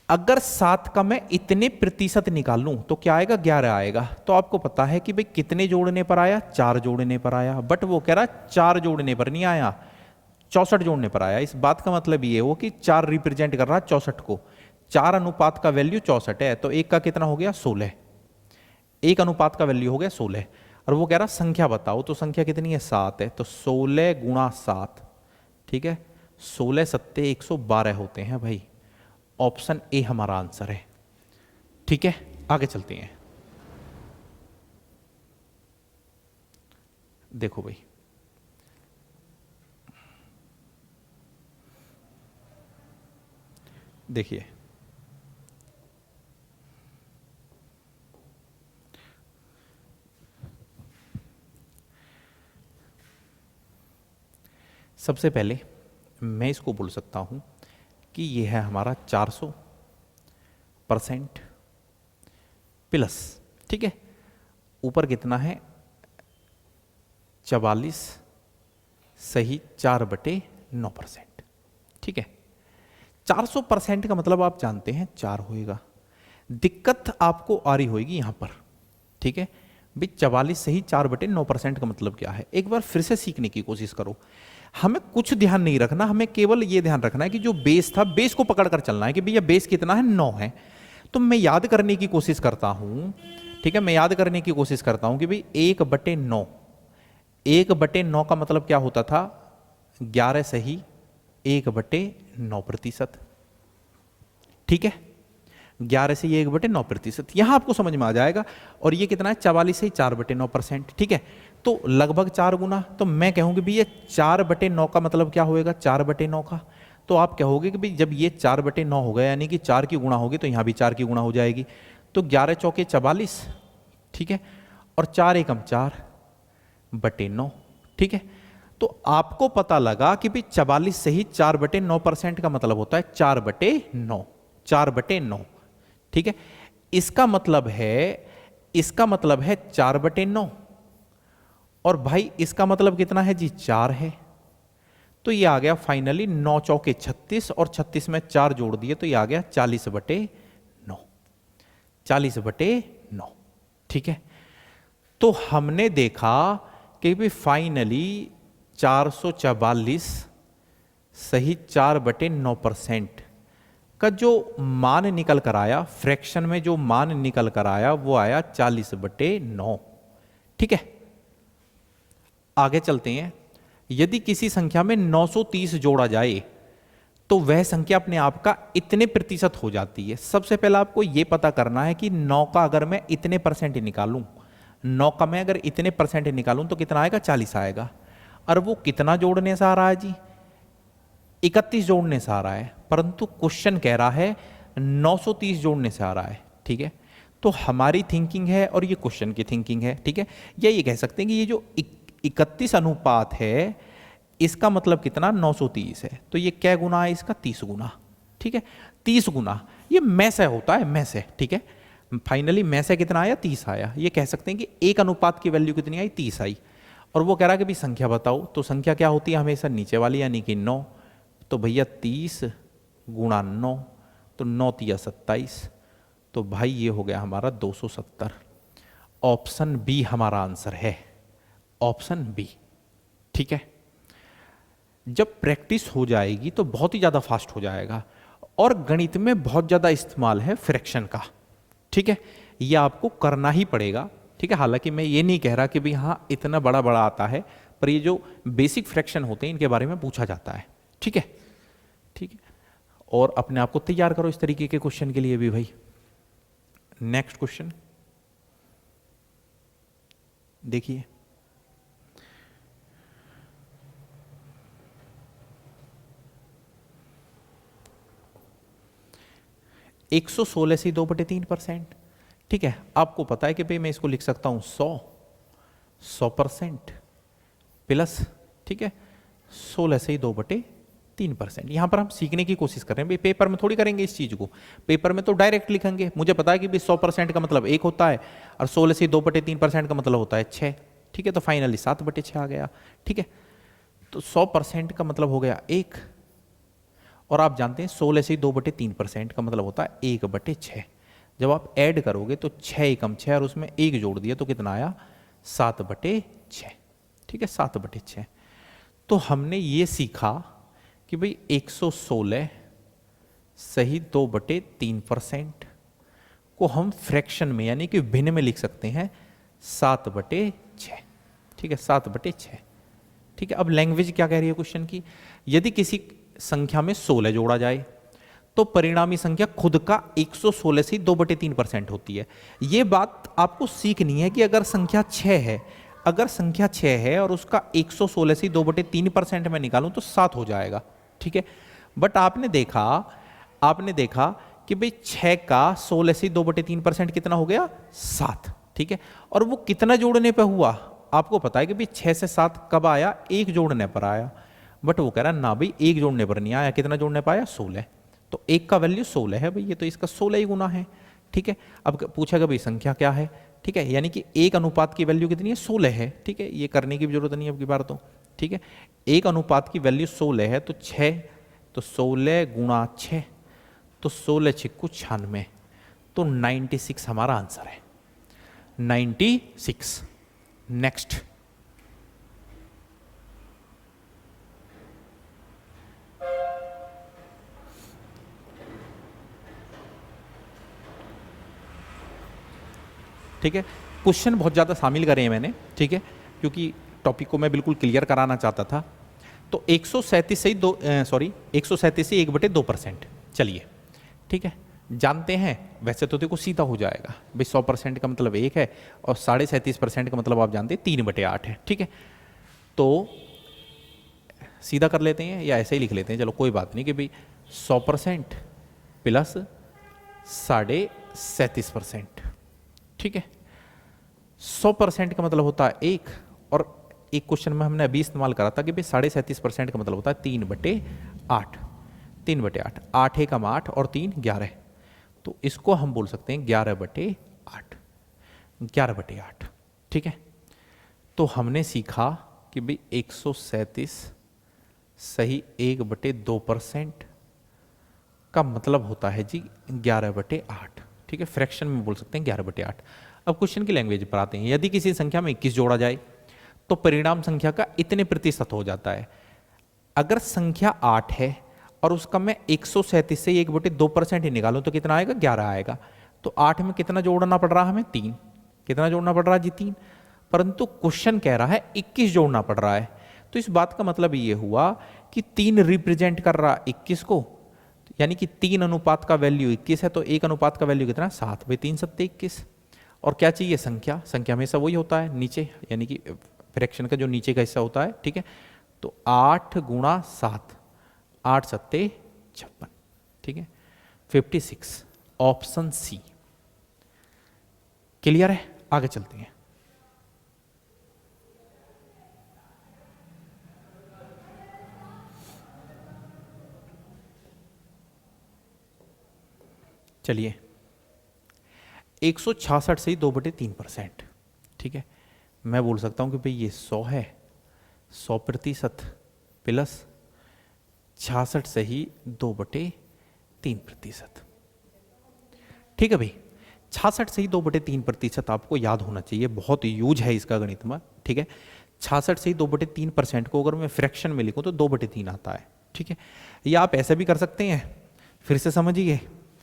अगर 7 का मैं इतने प्रतिशत निकालूं तो क्या आएगा, 11 आएगा। तो आपको पता है कि भाई कितने जोड़ने पर आया, 4 जोड़ने पर आया। बट वो कह रहा 4 जोड़ने पर नहीं आया, 64 जोड़ने पर आया। इस बात का मतलब ये हो कि 4 रिप्रेजेंट कर रहा है 64 को। 4 अनुपात का वैल्यू 64 है, तो 1 का कितना हो गया, 16। 1 अनुपात का वैल्यू हो गया 16, और वो कह रहा संख्या बताओ, तो संख्या कितनी है, 7 है। तो 16 गुणा 7, ठीक है, 16 सत्ते 112 होते हैं भाई। ऑप्शन ए हमारा आंसर है। ठीक है, आगे चलते हैं। देखो भाई, देखिए सबसे पहले मैं इसको बोल सकता हूं कि यह है हमारा 400% प्लस, ठीक है, ऊपर कितना है, 44 सही 4/9%। ठीक है, 400% का मतलब आप जानते हैं 4 होएगा। दिक्कत आपको आ रही होगी यहां पर। ठीक है भाई, 44 सही 4/9% का मतलब क्या है, एक बार फिर से सीखने की कोशिश करो। हमें कुछ ध्यान नहीं रखना, हमें केवल यह ध्यान रखना है कि जो बेस था, बेस को पकड़कर चलना है कि भैया बेस कितना है, 9 है। तो मैं याद करने की कोशिश करता हूं। ठीक है, मैं याद करने की कोशिश करता हूं कि भाई 1/9, 1/9 का मतलब क्या होता था, 11 सही 1/9%। ठीक है, 11 से ये 1/9%, यहां आपको समझ में आ जाएगा। और ये कितना है, 44 से 4/9%। ठीक है, तो लगभग 4 गुना। तो मैं कहूंगी भी ये 4/9 का मतलब क्या होएगा, 4/9 का। तो आप कहोगे कि भाई जब ये 4/9 हो गया, यानी कि 4 की गुणा होगी, तो यहां भी 4 की गुणा हो जाएगी। तो 11 चौके 44, ठीक है, और 4 एकम 4/9। ठीक है, तो आपको पता लगा कि भाई 44 से ही 4/9% का मतलब होता है 4/9, 4/9। ठीक है, इसका मतलब है 4/9, और भाई इसका मतलब कितना है जी, 4 है। तो ये आ गया फाइनली 9 चौके 36, और 36 में 4 जोड़ दिए तो ये आ गया 40/9, 40/9। ठीक है, तो हमने देखा कि भी फाइनली 444 सही 4/9% का जो मान निकल कर आया, फ्रैक्शन में जो मान निकल कर आया वो आया 40/9। ठीक है, आगे चलते हैं। यदि किसी संख्या में 930 जोड़ा जाए तो वह संख्या अपने आप का इतने प्रतिशत हो जाती है। सबसे पहला आपको यह पता करना है कि 9 का अगर मैं इतने परसेंट निकालूं, 9 का मैं अगर इतने परसेंट निकालूं तो कितना आएगा, 40 आएगा। और वो कितना जोड़ने से आ रहा है जी, 31 जोड़ने से आ रहा है, परंतु क्वेश्चन कह रहा है 930 जोड़ने से आ रहा है। ठीक है, तो हमारी थिंकिंग है और ये क्वेश्चन की थिंकिंग है। ठीक है, या ये कह सकते हैं कि ये जो 31 अनुपात है इसका मतलब कितना 930 है, तो ये क्या गुना है इसका 30 गुना। ठीक है, 30 गुना, ये में से होता है, में से। ठीक है, फाइनली में से कितना आया 30 आया। ये कह सकते हैं कि एक अनुपात की वैल्यू कितनी आई 30 आई। और वो कह रहा है कि भाई संख्या बताओ, तो संख्या क्या होती है हमेशा नीचे वाली यानी कि 9। तो भैया 30 गुणा 9, तो 9 तिया 27, तो भाई ये हो गया हमारा 270। ऑप्शन बी हमारा आंसर है, ऑप्शन बी। ठीक है, जब प्रैक्टिस हो जाएगी तो बहुत ही ज़्यादा फास्ट हो जाएगा। और गणित में बहुत ज़्यादा इस्तेमाल है फ्रैक्शन का। ठीक है, ये आपको करना ही पड़ेगा। ठीक है, हालांकि मैं ये नहीं कह रहा कि भाई हाँ इतना बड़ा बड़ा आता है, पर ये जो बेसिक फ्रैक्शन होते हैं इनके बारे में पूछा जाता है। ठीक है, ठीक है, और अपने आप को तैयार करो इस तरीके के क्वेश्चन के लिए भी भाई। नेक्स्ट क्वेश्चन देखिए, एक 116 से 2/3%। ठीक है, आपको पता है कि भाई मैं इसको लिख सकता हूं 100% प्लस, ठीक है, 16 से 2/3%। यहां पर हम सीखने की कोशिश कर रहे हैं भाई, पेपर में थोड़ी करेंगे इस चीज को। पेपर में तो डायरेक्ट लिखेंगे। मुझे पता है कि भाई 100% का मतलब 1 होता है और 16 से 2/3% का मतलब होता है 6। ठीक है, तो फाइनली 7/6 आ गया। ठीक है, तो 100% का मतलब हो गया 1, और आप जानते हैं 16 से 2/3% का मतलब होता है 1/6। जब आप ऐड करोगे तो 6 एकम 6 और उसमें 1 जोड़ दिया तो कितना आया 7/6। ठीक है, 7/6। तो हमने ये सीखा कि भाई 116 सही 2/3% को हम फ्रैक्शन में यानी कि भिन्न में लिख सकते हैं 7/6। ठीक है, 7/6। ठीक है, अब लैंग्वेज क्या कह रही है क्वेश्चन की, यदि किसी संख्या में 16 जोड़ा जाए तो परिणामी संख्या खुद का 116 से 2/3% होती है। यह बात आपको सीखनी है कि अगर संख्या 6 है, अगर संख्या 6 है और उसका 116 से 2/3% में निकालूं तो 7 हो जाएगा। ठीक है, बट आपने देखा कि भाई 6 का 16 से 2/3% कितना हो गया 7। ठीक है, और वो कितना जोड़ने पे हुआ आपको पता है कि भाई 6 से 7 कब आया, 1 जोड़ने पर आया। बट वो कह रहा ना भाई 1 जोड़ने पर नहीं आया, कितना जोड़ने पाया 16। तो 1 का वैल्यू 16 है भाई, ये तो इसका 16 ही गुना है। ठीक है, अब पूछेगा भाई संख्या क्या है। ठीक है, यानी कि एक अनुपात की वैल्यू कितनी है 16 है। ठीक है, ये करने की भी जरूरत नहीं है अब की बार तो। ठीक है, एक अनुपात की वैल्यू 16 है तो 6, तो 16 गुणा 6, तो 16 छिक्कू 96, तो 96 हमारा आंसर है, 96। नेक्स्ट, ठीक है, क्वेश्चन बहुत ज़्यादा शामिल करे हैं मैंने। ठीक है, क्योंकि टॉपिक को मैं बिल्कुल क्लियर कराना चाहता था। तो 137 से 137 से 1/2%। चलिए, ठीक है, जानते हैं वैसे तो देखो सीधा हो जाएगा भाई, 100% का मतलब 1 है और 37.5% का मतलब आप जानते हैं 3/8 है। ठीक है, तो सीधा कर लेते हैं या ऐसे ही लिख लेते हैं, चलो कोई बात नहीं कि भाई 100% प्लस 37.5%। ठीक है, 100% का मतलब होता है 1, और एक क्वेश्चन में हमने अभी इस्तेमाल करा था कि भाई 37.5% का मतलब होता है 3/8। 3/8, 8 एकम 8 और 3 11, तो इसको हम बोल सकते हैं 11/8। 11/8। ठीक है, तो हमने सीखा कि भाई 137 सही 1/2% का मतलब होता है जी 11/8। ठीक है, फ्रैक्शन में बोल सकते हैं 11/8। अब क्वेश्चन की लैंग्वेज पर आते हैं, यदि किसी संख्या में 21 जोड़ा जाए तो परिणाम संख्या का इतने प्रतिशत हो जाता है। अगर संख्या 8 है और उसका मैं 137 से 1/2% ही निकालूं तो कितना आएगा 11 आएगा। तो 8 में कितना जोड़ना पड़ रहा है हमें 3, कितना जोड़ना पड़ रहा है जी 3, परंतु क्वेश्चन कह रहा है 21 जोड़ना पड़ रहा है। तो इस बात का मतलब ये हुआ कि 3 रिप्रेजेंट कर रहा 21 को, यानी कि 3 अनुपात का वैल्यू 21 है, तो 1 अनुपात का वैल्यू कितना 7, भाई 3 7 21। और क्या चाहिए संख्या, संख्या हमेशा वही होता है नीचे, यानी कि फ्रैक्शन का जो नीचे का हिस्सा होता है। ठीक है, तो 8 गुणा 7, 8 सत्ते 56, ठीक है 56, ऑप्शन सी। क्लियर है? आगे चलते हैं। चलिए 166 से ही 2/3%, ठीक है। मैं बोल सकता हूं कि भाई ये 100 है, 100% प्लस 66 से ही 2/3%, ठीक है भाई। 66 से ही 2/3% आपको याद होना चाहिए, बहुत यूज है इसका गणित में, ठीक है। 66 से ही 2/3% को अगर मैं फ्रैक्शन में लिखूं तो 2/3 आता है, ठीक है। या आप ऐसा भी कर सकते हैं, फिर से समझिए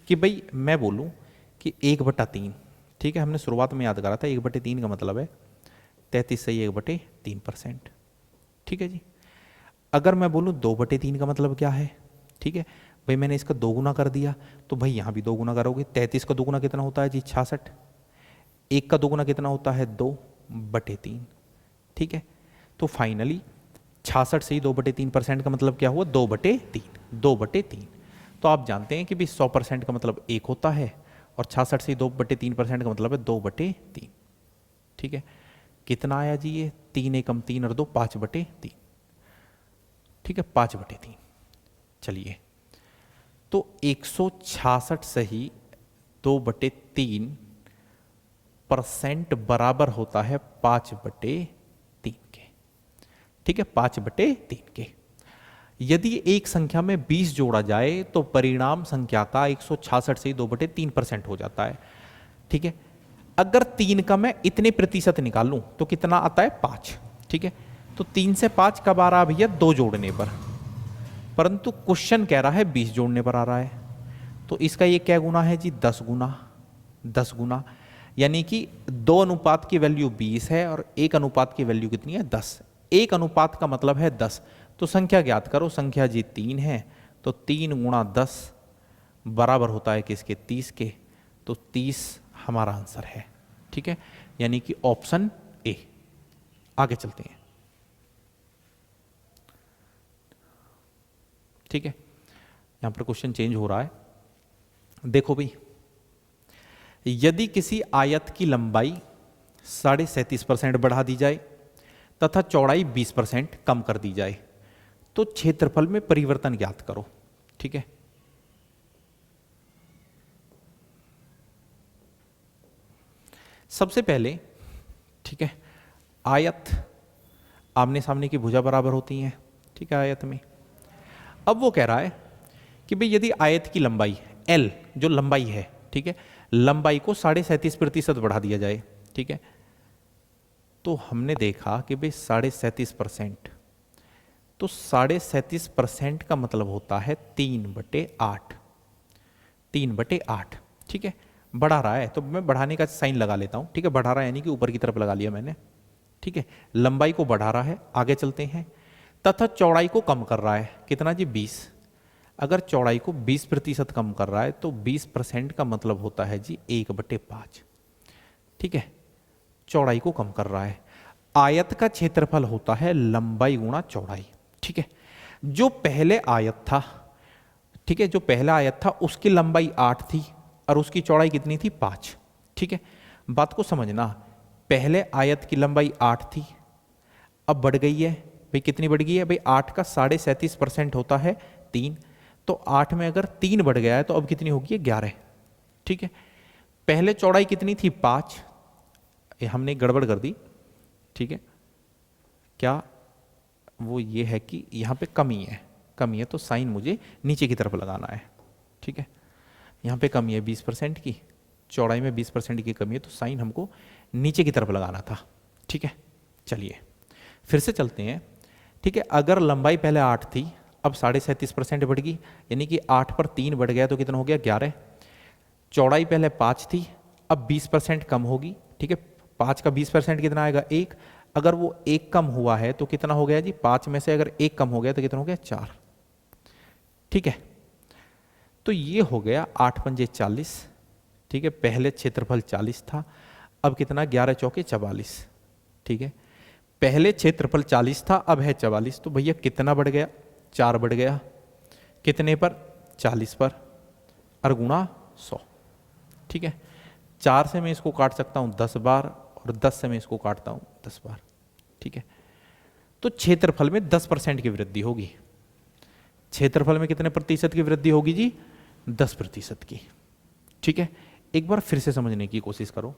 कि भाई मैं बोलूं कि 1/3, ठीक है। हमने शुरुआत में याद करा था 1/3 का मतलब है 33 से 1/3%, ठीक है जी। अगर मैं बोलूं 2/3 का मतलब क्या है, ठीक है भाई, मैंने इसका 2 गुना कर दिया तो भाई यहां भी 2 गुना करोगे। 33 का 2 गुना कितना होता है जी 66, 1 का 2 गुना कितना होता है 2/3, ठीक है। तो फाइनली 66 से ही 2/3% का मतलब क्या हुआ 2/3, 2/3। तो आप जानते हैं कि भी 100% का मतलब 1 होता है और 66 से 2/3% का मतलब है 2/3, ठीक है। कितना आया जी ये 3 एकम 3 और 2 5/3, ठीक है 5/3। चलिए तो 166 से ही 2/3% बराबर होता है 5/3 के, ठीक है 5/3 के। यदि एक संख्या में 20 जोड़ा जाए तो परिणाम संख्या का 166 से 2/3% हो जाता है, ठीक है। अगर 3 का मैं इतने प्रतिशत निकालूं तो कितना आता है 5, ठीक है। तो 3 से 5 कब आ रहा है भैया 2 जोड़ने पर, परंतु क्वेश्चन कह रहा है 20 जोड़ने पर आ रहा है। तो इसका ये क्या गुना है जी 10 गुना, 10 गुना, यानी कि 2 अनुपात की वैल्यू 20 है और 1 अनुपात की वैल्यू कितनी है 10। 1 अनुपात का मतलब है 10, तो संख्या ज्ञात करो। संख्या जी 3 है, तो 3 गुणा 10 बराबर होता है किसके 30 के, तो 30 हमारा आंसर है, ठीक है, यानी कि ऑप्शन ए। आगे चलते हैं, ठीक है। यहां पर क्वेश्चन चेंज हो रहा है, देखो भाई, यदि किसी आयत की लंबाई 37.5% बढ़ा दी जाए तथा चौड़ाई 20% कम कर दी जाए तो क्षेत्रफल में परिवर्तन ज्ञात करो, ठीक है। सबसे पहले, ठीक है, आयत आमने सामने की भुजा बराबर होती हैं, ठीक है, आयत में। अब वो कह रहा है कि भाई यदि आयत की लंबाई L जो लंबाई है, ठीक है, लंबाई को 37.5% बढ़ा दिया जाए, ठीक है। तो हमने देखा कि भाई 37.5%, तो 37.5% का मतलब होता है 3/8, 3/8, ठीक है। बढ़ा रहा है तो मैं बढ़ाने का साइन लगा लेता हूं, ठीक है। बढ़ा रहा है यानी कि ऊपर की तरफ लगा लिया मैंने, ठीक है। लंबाई को बढ़ा रहा है, आगे चलते हैं। तथा चौड़ाई को कम कर रहा है, कितना जी 20। अगर चौड़ाई को 20% कम कर रहा है तो 20% का मतलब होता है जी 1/5, ठीक है। चौड़ाई को कम कर रहा है। आयत का क्षेत्रफल होता है लंबाई गुणा चौड़ाई, ठीक है। जो पहले आयत था, ठीक है, जो पहला आयत था उसकी लंबाई 8 थी और उसकी चौड़ाई कितनी थी 5, ठीक है। बात को समझना, पहले आयत की लंबाई 8 थी, अब बढ़ गई है भाई, कितनी बढ़ गई है भाई 8 का 37.5% होता है 3, तो 8 में अगर 3 बढ़ गया है तो अब कितनी होगी 11, ठीक है। पहले चौड़ाई कितनी थी 5, हमने गड़बड़ कर दी, ठीक है। क्या वो ये है कि यहाँ पे कमी है, कमी है तो साइन मुझे नीचे की तरफ लगाना है, ठीक है। यहाँ पे कमी है 20% की, चौड़ाई में 20% की कमी है तो साइन हमको नीचे की तरफ लगाना था, ठीक है। चलिए फिर से चलते हैं, ठीक है। अगर लंबाई पहले 8 थी, अब 37.5% बढ़ गई, यानी कि 8 पर 3 बढ़ गया तो कितना हो गया 11। चौड़ाई पहले 5 थी, अब 20% कम होगी, ठीक है। 5 का 20% कितना आएगा 1, अगर वो 1 कम हुआ है तो कितना हो गया जी 5 में से अगर 1 कम हो गया तो कितना हो गया 4, ठीक है। तो ये हो गया 8 पंजे 40, ठीक है। पहले क्षेत्रफल 40 था, अब कितना 11 चौके 44, ठीक है। पहले क्षेत्रफल 40 था, अब है 44, तो भैया कितना बढ़ गया 4 बढ़ गया, कितने पर? 40 पर, और गुणा 100। ठीक है, 4 से मैं इसको काट सकता हूं 10 बार, और 10 से मैं इसको काटता हूं 10 बार। ठीक है, तो क्षेत्रफल में 10% की वृद्धि होगी। क्षेत्रफल में कितने प्रतिशत की वृद्धि होगी जी? 10% की। ठीक है, एक बार फिर से समझने की कोशिश करो।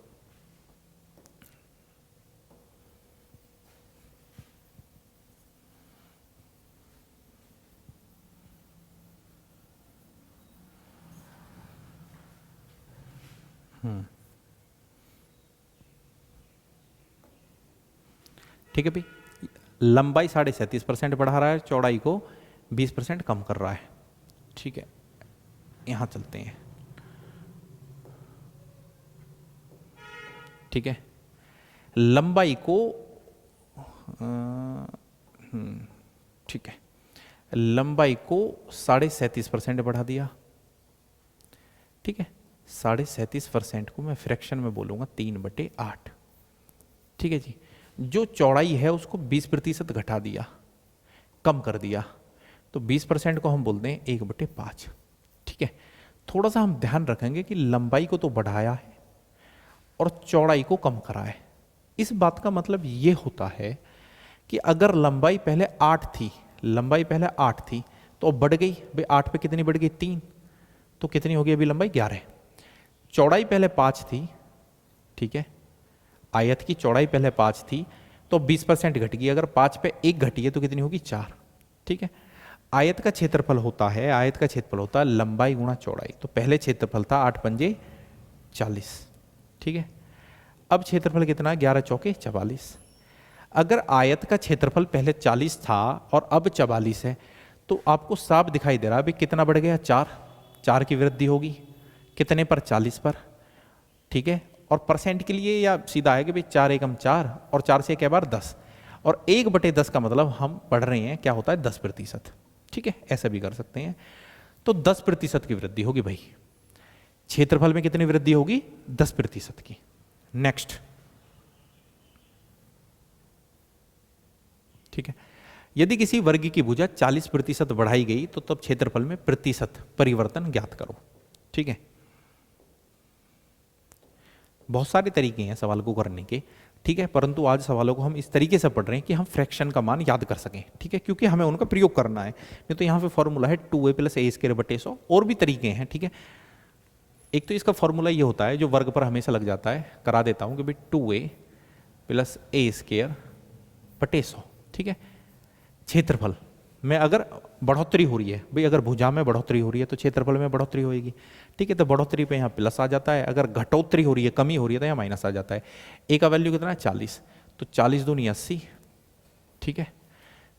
ठीक है भाई, लंबाई 37.5% बढ़ा रहा है, चौड़ाई को 20% कम कर रहा है। ठीक है, यहां चलते हैं। ठीक है, लंबाई को ठीक है, लंबाई को 37.5% बढ़ा दिया। ठीक है, 37.5% को मैं फ्रैक्शन में बोलूंगा 3/8। ठीक है जी, जो चौड़ाई है उसको 20% घटा दिया, कम कर दिया, तो 20% को हम बोलते हैं 1/5। ठीक है, थोड़ा सा हम ध्यान रखेंगे कि लंबाई को तो बढ़ाया है और चौड़ाई को कम करा है। इस बात का मतलब ये होता है कि अगर लंबाई पहले 8 थी, लंबाई पहले 8 थी तो अब बढ़ गई भाई, 8 पे कितनी बढ़ गई? 3, तो कितनी होगी अभी लंबाई? 11। चौड़ाई पहले 5 थी। ठीक है, आयत की चौड़ाई पहले 5 थी तो 20% घट गई, अगर 5 पे 1 घटी है तो कितनी होगी? 4। ठीक है, आयत का क्षेत्रफल होता है, आयत का क्षेत्रफल होता है लंबाई गुणा चौड़ाई। तो पहले क्षेत्रफल था 8 पंजे 40। ठीक है, अब क्षेत्रफल कितना? 11 चौके 44। अगर आयत का क्षेत्रफल पहले 40 था और अब 44 है तो आपको साफ दिखाई दे रहा है अभी कितना बढ़ गया? 4। 4 की वृद्धि होगी कितने पर? 40 पर। ठीक है, और परसेंट के लिए या सीधा है कि भाई 4 एकम 4 और 4 से 1 बार 10, और 1/10 का मतलब हम पढ़ रहे हैं क्या होता है? 10%। ठीक है, ऐसा भी कर सकते हैं। तो 10% की वृद्धि होगी भाई। क्षेत्रफल में कितनी वृद्धि होगी? 10% की। नेक्स्ट। ठीक है, यदि किसी वर्ग की भुजा 40% बढ़ाई गई तो तब क्षेत्रफल में प्रतिशत परिवर्तन ज्ञात करो। ठीक है, बहुत सारे तरीके हैं सवाल को करने के। ठीक है, परंतु आज सवालों को हम इस तरीके से पढ़ रहे हैं कि हम फ्रैक्शन का मान याद कर सकें। ठीक है, क्योंकि हमें उनका प्रयोग करना है। नहीं तो यहाँ पे फॉर्मूला है 2a + a²/100। और भी तरीके हैं। ठीक है, एक तो इसका फॉर्मूला ये होता है जो वर्ग पर हमेशा लग जाता है, करा देता हूँ कि भाई 2a + a²/100। ठीक है, क्षेत्रफल में अगर बढ़ोतरी हो रही है भाई, अगर भुजा में बढ़ोतरी हो रही है तो क्षेत्रफल में बढ़ोतरी होगी। ठीक है, तो बढ़ोतरी पे यहाँ प्लस आ जाता है, अगर घटोतरी हो रही है, कमी हो रही है तो यहाँ माइनस आ जाता है। ए का वैल्यू कितना है? 40, तो 40 दूनी 80। ठीक है,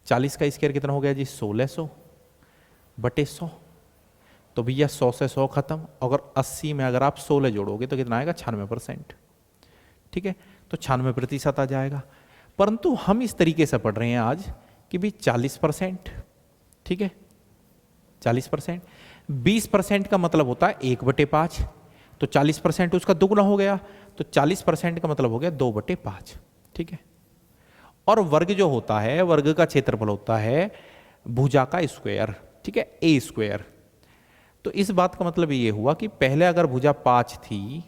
40 का स्क्वायर कितना हो गया जी? 1600/100। तो भैया 100 से 100 खत्म, अगर 80 में अगर आप 16 जोड़ोगे तो कितना आएगा? 96%। ठीक है, तो 96% आ जाएगा। परंतु हम इस तरीके से पढ़ रहे हैं आज कि भाई 40%। ठीक है, 40%। 20% का मतलब होता है 1/5, तो 40% उसका दुगना हो गया, तो 40% का मतलब हो गया 2/5। ठीक है, और वर्ग जो होता है, वर्ग का क्षेत्रफल होता है भुजा का स्क्वायर। ठीक है, a²। तो इस बात का मतलब ये हुआ कि पहले अगर भुजा 5 थी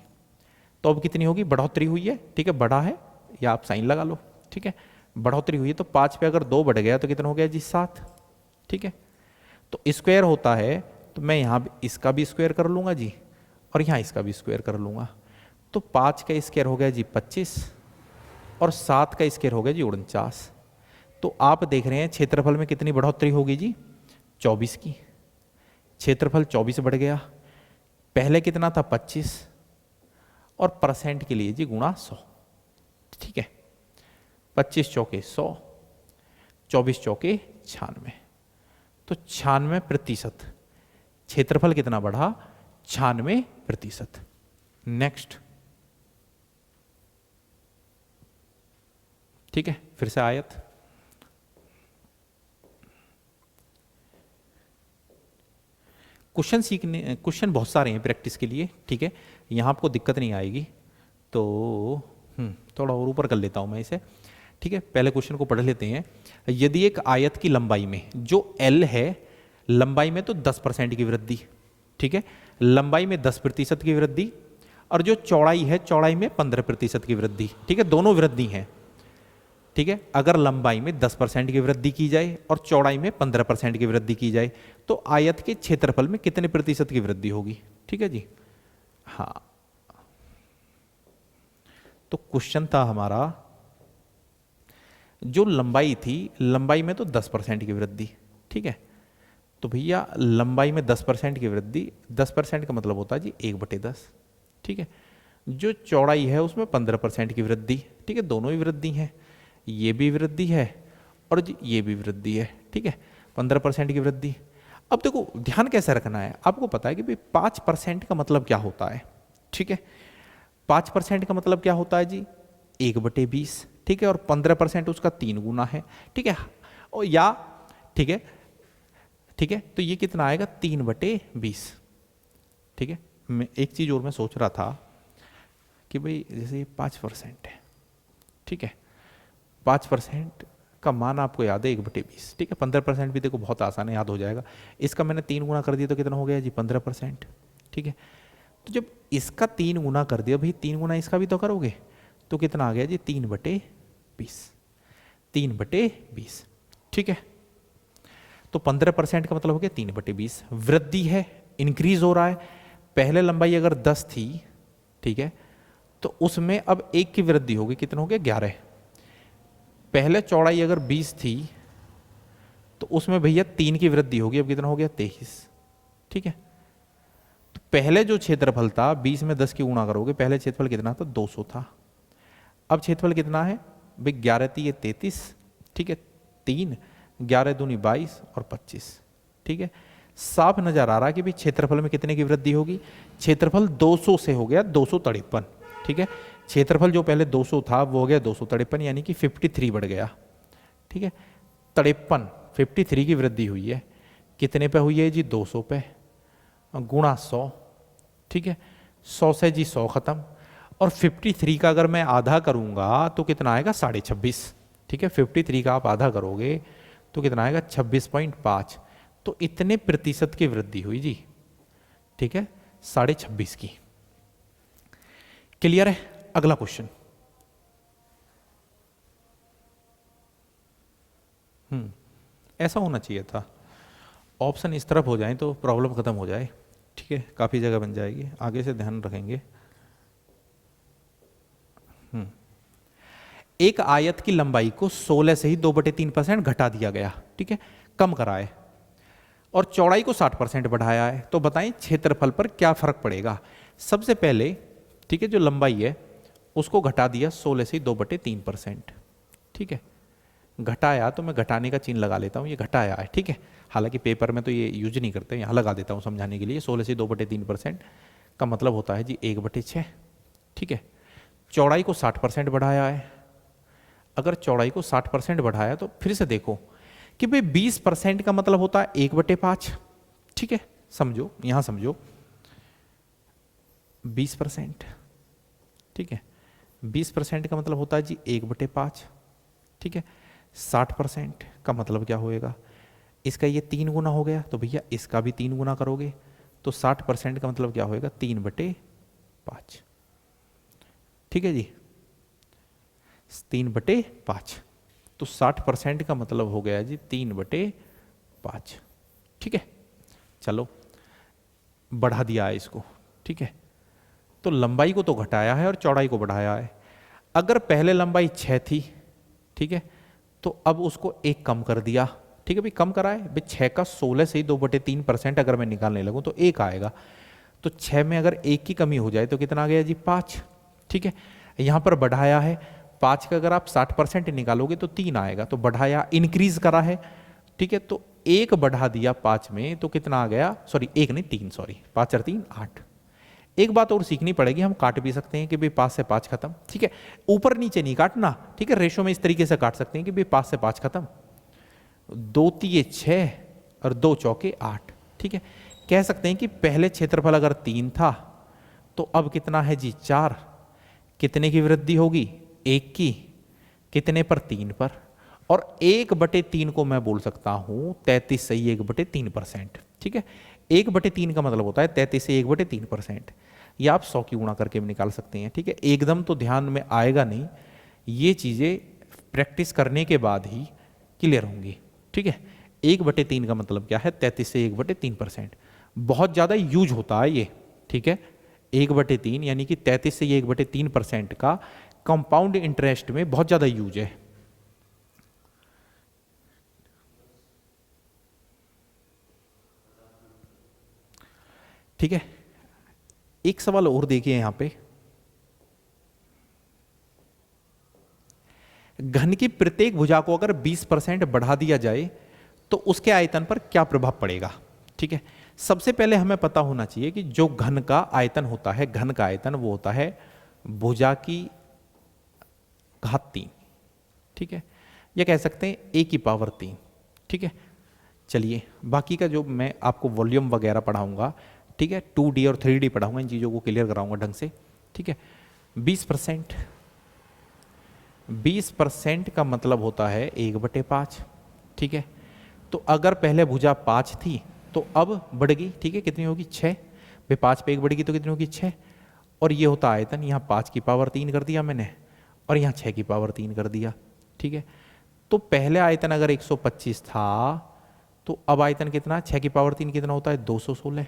तो अब कितनी होगी? बढ़ोतरी हुई है। ठीक है, बढ़ा है, या आप साइन लगा लो। ठीक है, बढ़ोतरी हुई है, तो 5 पे अगर 2 बढ़ गया तो कितना हो गया जी? 7। ठीक है, तो स्क्वायर होता है, तो मैं यहाँ इसका भी स्क्वायर कर लूँगा जी, और यहाँ इसका भी स्क्वायर कर लूँगा। तो 5 का स्क्वायर हो गया जी 25, और 7 का स्क्वायर हो गया जी 49। तो आप देख रहे हैं क्षेत्रफल में कितनी बढ़ोतरी होगी जी? 24 की। क्षेत्रफल 24 बढ़ गया, पहले कितना था? 25, और परसेंट के लिए जी गुणा 100। ठीक है, 25 चौके 100, 24 चौके 96, तो 96%। क्षेत्रफल कितना बढ़ा? 96%। नेक्स्ट। ठीक है, फिर से आयत। क्वेश्चन बहुत सारे हैं प्रैक्टिस के लिए। ठीक है, यहां आपको दिक्कत नहीं आएगी, तो थोड़ा और ऊपर कर लेता हूं मैं इसे। ठीक है, पहले क्वेश्चन को पढ़ लेते हैं। यदि एक आयत की लंबाई में जो L है लंबाई में तो 10% की वृद्धि, ठीक है, लंबाई में 10% की वृद्धि, और जो चौड़ाई है चौड़ाई में 15% की वृद्धि, ठीक है, दोनों वृद्धि हैं, ठीक है। अगर लंबाई में 10% की वृद्धि की जाए और चौड़ाई में 15% की वृद्धि की जाए तो आयत के क्षेत्रफल में कितने प्रतिशत की वृद्धि होगी, ठीक है जी। हाँ, तो क्वेश्चन था हमारा, जो लंबाई थी, लंबाई में तो 10% की वृद्धि, ठीक है, तो भैया लंबाई में 10% की वृद्धि, 10% का मतलब होता है जी 1/10, ठीक है। जो चौड़ाई है उसमें 15% की वृद्धि, ठीक है, दोनों ही वृद्धि हैं, ये भी वृद्धि है और ये भी वृद्धि है, ठीक है, 15% की वृद्धि। अब देखो ध्यान कैसे रखना है, आपको पता है कि भाई 5% का मतलब क्या होता है, ठीक है, 5% का मतलब क्या होता है जी 1/20, ठीक है, और 15% उसका 3 गुना है, ठीक है, और या ठीक है, ठीक है, तो ये कितना आएगा 3/20, ठीक है। मैं एक चीज और मैं सोच रहा था कि भाई जैसे ये 5% है, ठीक है, 5% का मान आपको याद है 1/20, ठीक है, 15% भी देखो बहुत आसान है, याद हो जाएगा। इसका मैंने 3 गुना कर दिया तो कितना हो गया जी 15%, ठीक है। तो जब इसका 3 गुना कर दिया, भाई 3 गुना इसका भी तो करोगे, तो कितना आ गया जी 3/20, 3/20, ठीक है। तो 15% का मतलब हो गया 3/20, वृद्धि है, इंक्रीज हो रहा है। पहले लंबाई अगर 10 थी, ठीक है, तो उसमें अब 1 की वृद्धि होगी, कितना हो गया 11। पहले चौड़ाई अगर 20 थी तो उसमें भैया 3 की वृद्धि होगी, अब कितना हो गया 23, ठीक है। तो पहले जो क्षेत्रफल था 20 में 10 की गुणा करोगे, पहले क्षेत्रफल कितना था 200 था, अब क्षेत्रफल कितना है भाई 11 थी ये 33, ठीक है, 3 11 दूनी 22 और 25, ठीक है। साफ नजर आ रहा है कि भाई क्षेत्रफल में कितने की वृद्धि होगी, क्षेत्रफल 200 से हो गया 253, ठीक है, क्षेत्रफल जो पहले 200 था वो हो गया 253, यानी कि 53 बढ़ गया, ठीक है, 53 53 की वृद्धि हुई है, कितने पे हुई है जी 200 पे, गुणा 100, ठीक है, 100 से जी 100 खत्म, और 53 का अगर मैं आधा करूंगा तो कितना आएगा 26.5, ठीक है, 53 का आप आधा करोगे तो कितना आएगा 26.5, तो इतने प्रतिशत की वृद्धि हुई जी, ठीक है, 26.5 की। क्लियर है? अगला क्वेश्चन, ऐसा होना चाहिए था, ऑप्शन इस तरफ हो जाए तो प्रॉब्लम खत्म हो जाए, ठीक है, काफी जगह बन जाएगी, आगे से ध्यान रखेंगे। एक आयत की लंबाई को 16 से ही 2/3% घटा दिया गया, ठीक है, कम कराए, और चौड़ाई को 60% बढ़ाया है, तो बताएं क्षेत्रफल पर क्या फर्क पड़ेगा। सबसे पहले, ठीक है, जो लंबाई है उसको घटा दिया 16 से 2/3%, ठीक है, घटाया तो मैं घटाने का चिन्ह लगा लेता हूं, ये घटाया है, ठीक है, हालांकि पेपर में तो ये यूज नहीं करते, यहां लगा देता हूं समझाने के लिए। 16 से 2/3% का मतलब होता है जी 1/6, ठीक है। चौड़ाई को 60% बढ़ाया है, अगर चौड़ाई को 60% बढ़ाया तो फिर से देखो कि भाई 20% का मतलब होता है 1/5, ठीक है, समझो यहां समझो 20%, ठीक है, 20% का मतलब होता है जी 1/5, ठीक है, 60% का मतलब क्या होएगा, इसका ये 3 गुना हो गया, तो भैया इसका भी 3 गुना करोगे तो 60% का मतलब क्या होएगा 3/5, ठीक है जी, 3/5, तो 60% का मतलब हो गया जी 3/5, ठीक है। चलो बढ़ा दिया है इसको, ठीक है, तो लंबाई को तो घटाया है और चौड़ाई को बढ़ाया है। अगर पहले लंबाई 6 थी, ठीक है, तो अब उसको 1 कम कर दिया, ठीक है, भाई कम कराए, भाई 6 का 16 से ही 2/3% अगर मैं निकालने लगूं तो 1 आएगा, तो 6 में अगर 1 की कमी हो जाए तो कितना आ गया जी 5, ठीक है। यहां पर बढ़ाया है, 5 का अगर आप 60% निकालोगे तो 3 आएगा, तो बढ़ाया इंक्रीज करा है, ठीक है, तो 1 बढ़ा दिया 5 में तो कितना आ गया, सॉरी 1 नहीं 3, सॉरी 5 और 3 8। एक बात और सीखनी पड़ेगी, हम काट भी सकते हैं कि भाई 5 से 5 खत्म, ठीक है, ऊपर नीचे नहीं काटना, ठीक है, रेशो में इस तरीके से काट सकते हैं कि भाई 5 से 5 खत्म, 2 तिये 6 और 2 चौके 8, ठीक है। कह सकते हैं कि पहले क्षेत्रफल अगर 3 था तो अब कितना है जी 4, कितने की वृद्धि होगी 1 की, कितने पर 3 पर, और 1/3 को मैं बोल सकता हूं 33 सही 1/3%। ठीक है, 1/3 का मतलब होता है 33 से 1/3%। ये आप 100 की गुणा करके भी निकाल सकते हैं। ठीक है, एकदम तो ध्यान में आएगा नहीं, ये चीज़ें प्रैक्टिस करने के बाद ही क्लियर होंगी। ठीक है, 1/3 का मतलब क्या है, 33 से 1/3%। बहुत ज़्यादा यूज होता है ये। ठीक है, 1/3 यानी कि 33 से 1/3% का कंपाउंड इंटरेस्ट में बहुत ज़्यादा यूज है। ठीक है, एक सवाल और देखिए यहां पे, घन की प्रत्येक भुजा को अगर 20% बढ़ा दिया जाए तो उसके आयतन पर क्या प्रभाव पड़ेगा। ठीक है, सबसे पहले हमें पता होना चाहिए कि जो घन का आयतन होता है, घन का आयतन वो होता है भुजा की घात 3। ठीक है, या कह सकते हैं a की पावर 3। ठीक है, चलिए बाकी का जो मैं आपको वॉल्यूम वगैरह पढ़ाऊंगा, ठीक है, 2D और 3D पढ़ाऊंगा, इन चीज़ों को क्लियर कराऊंगा ढंग से। ठीक है, 20%, 20% का मतलब होता है 1/5। ठीक है, तो अगर पहले भुजा 5 थी तो अब बढ़ गई। ठीक है, कितनी होगी 6, भाई 5 पे 1 बढ़ गई तो कितनी होगी 6। और ये होता आयतन, यहाँ 5 की पावर 3 कर दिया मैंने और यहाँ 6 की पावर 3 कर दिया। ठीक है, तो पहले आयतन अगर 125 था तो अब आयतन कितना, 6 की पावर 3 कितना होता है 216।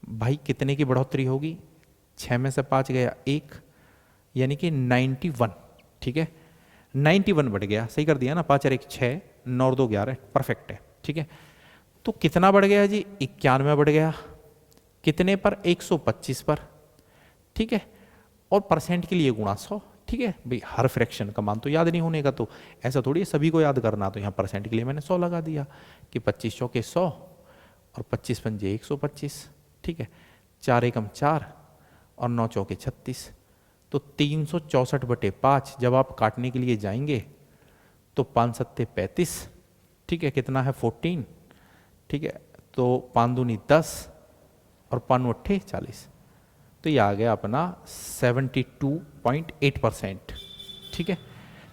भाई कितने की बढ़ोतरी होगी, 6 में से 5 गया 1, यानी कि 91। ठीक है, 91 बढ़ गया, सही कर दिया ना, 5 और 1 6, 9 और 2 11, परफेक्ट है। ठीक है, तो कितना बढ़ गया जी, 91 बढ़ गया, कितने पर, 125 पर। ठीक है, और परसेंट के लिए गुणा 100। ठीक है भाई, हर फ्रैक्शन का मान तो याद नहीं होने का, तो ऐसा थोड़ी है सभी को याद करना, तो यहाँ परसेंट के लिए मैंने 100 लगा दिया कि 25 चौके 100 और 25 पंजे 125। ठीक है, 4 एकम 4 और 9 चौके 36, तो 364/5 जब आप काटने के लिए जाएंगे तो 5 सत्ते 35। ठीक है, कितना है 14। ठीक है, तो 5 दूनी 10 और 5 अट्ठे 40, तो ये आ गया अपना 72.8%। ठीक है,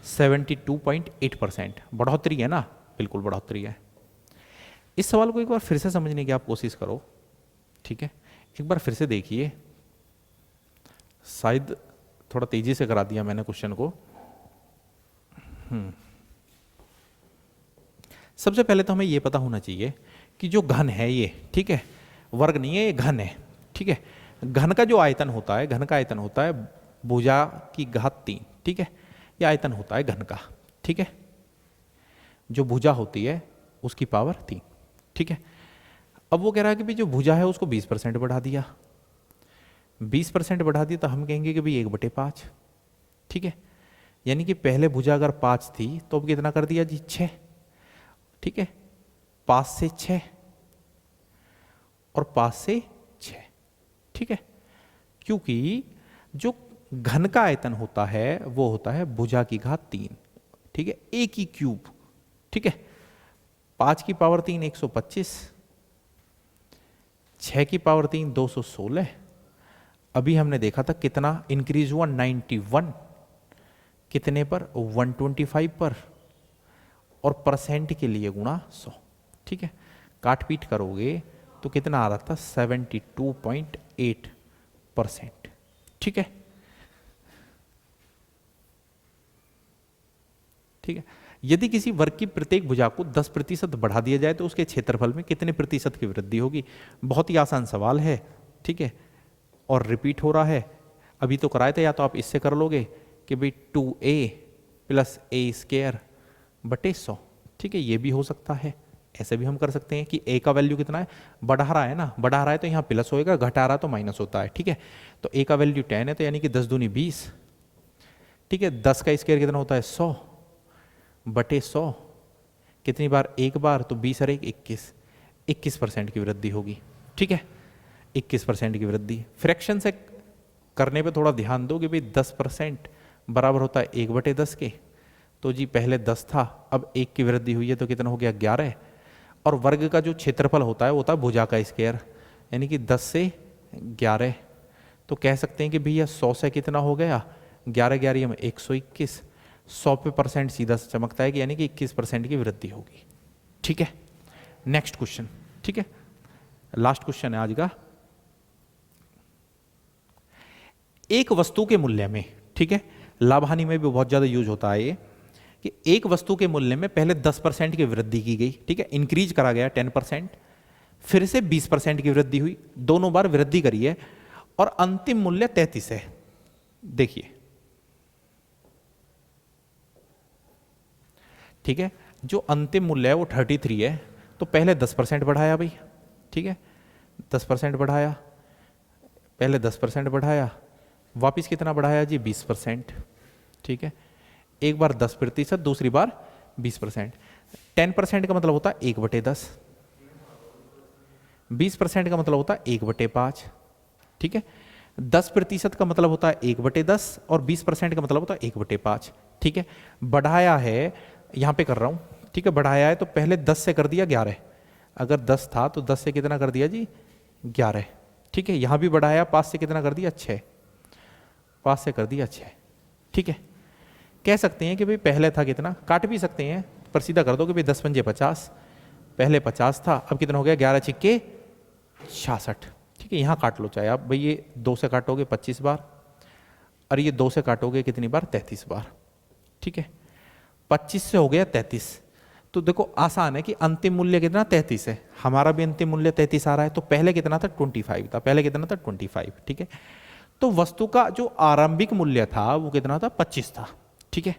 72.8% बढ़ोतरी है ना, बिल्कुल बढ़ोतरी है। इस सवाल को एक बार फिर से समझने की आप कोशिश करो। ठीक है, एक बार फिर से देखिए, शायद थोड़ा तेजी से करा दिया मैंने क्वेश्चन को। सबसे पहले तो हमें यह पता होना चाहिए कि जो घन है ये, ठीक है, वर्ग नहीं है, ये घन है। ठीक है, घन का जो आयतन होता है, घन का आयतन होता है भुजा की घात 3। ठीक है, यह आयतन होता है घन का। ठीक है, जो भुजा होती है उसकी पावर 3। ठीक है, अब वो कह रहा है कि भाई जो भुजा है उसको 20% बढ़ा दिया, 20% बढ़ा दिया तो हम कहेंगे कि भाई 1/5। ठीक है, यानी कि पहले भुजा अगर 5 थी तो अब कितना कर दिया जी 6। ठीक है, 5 से 6 और 5 से 6। ठीक है, क्योंकि जो घन का आयतन होता है वो होता है भुजा की घात 3। ठीक है, a की क्यूब। ठीक है, 5 की पावर 3 125, 6 की पावर 3 216। अभी हमने देखा था कितना इंक्रीज हुआ, 91, कितने पर 125 पर, और परसेंट के लिए गुणा 100। ठीक है, काट पीट करोगे तो कितना आ रहा था 72.8%। ठीक है, ठीक है, यदि किसी वर्ग की प्रत्येक भुजा को 10% बढ़ा दिया जाए तो उसके क्षेत्रफल में कितने प्रतिशत की वृद्धि होगी। बहुत ही आसान सवाल है। ठीक है, और रिपीट हो रहा है, अभी तो कराए थे, या तो आप इससे कर लोगे कि भाई 2a + a² बटे 100। ठीक है, ये भी हो सकता है, ऐसे भी हम कर सकते हैं कि a का वैल्यू कितना है, बढ़ा रहा है ना, बढ़ा रहा है तो यहाँ प्लस होएगा, घटा रहा तो माइनस होता है। ठीक है, तो a का वैल्यू 10 है, तो यानी कि 10 दूनी 20। ठीक है, 10 का स्क्वायर कितना होता है 100 बटे 100, कितनी बार, एक बार, तो 20 और 1 21, 21% की वृद्धि होगी। ठीक है, 21% की वृद्धि। फ्रैक्शन से करने पे थोड़ा ध्यान दो कि भाई 10% बराबर होता है 1/10 के, तो जी पहले 10 था, अब 1 की वृद्धि हुई है तो कितना हो गया 11। और वर्ग का जो क्षेत्रफल होता है वो होता है भुजा का स्क्वायर, यानी कि 10 से 11। तो कह सकते हैं कि भैया 100 से कितना हो गया 11 11 में 121, 100% सीधा चमकता है कि यानी कि 21% की वृद्धि होगी। ठीक है, नेक्स्ट क्वेश्चन। ठीक है, लास्ट क्वेश्चन है आज का। एक वस्तु के मूल्य में, ठीक है, लाभ हानि में भी बहुत ज्यादा यूज होता है ये, कि एक वस्तु के मूल्य में पहले 10% की वृद्धि की गई, ठीक है, इंक्रीज करा गया 10%, फिर से 20% की वृद्धि हुई, दोनों बार वृद्धि करी है, और अंतिम मूल्य 33 है। देखिए, ठीक है, जो अंतिम मूल्य है वो 33 है, तो पहले 10% बढ़ाया भाई, ठीक है, 10% बढ़ाया, पहले 10% बढ़ाया, वापिस कितना बढ़ाया जी 20%, ठीक है, एक बार 10%, दूसरी बार 20%। 10% का मतलब होता है 1/10, 20% का मतलब होता है 1/5, ठीक है, 10% का मतलब होता है 1/10 और 20% का मतलब होता है 1/5, ठीक है। बढ़ाया है, यहां पे कर रहा हूं, ठीक है, बढ़ाया है तो पहले 10 से कर दिया 11, अगर 10 था तो 10 से कितना कर दिया जी 11, ठीक है। यहां भी बढ़ाया, 5 से कितना कर दिया 6, 5 से कर दिया 6, ठीक है। कह सकते हैं कि भाई पहले था कितना, काट भी सकते हैं पर सीधा कर दो कि भाई 10 पंजे 50, पहले 50 था, अब कितना हो गया 11 छिक्के 66, ठीक है। यहाँ काट लो चाहे आप, भाई ये 2 से काटोगे 25 बार और ये 2 से काटोगे कितनी बार 33 बार, ठीक है। 25 से हो गया 33, तो देखो आसान है कि अंतिम मूल्य कितना 33 है, हमारा भी अंतिम मूल्य 33 आ रहा है, तो पहले कितना था 25 था, पहले कितना था 25, ठीक है। तो वस्तु का जो आरंभिक मूल्य था वो कितना था 25 था, ठीक है।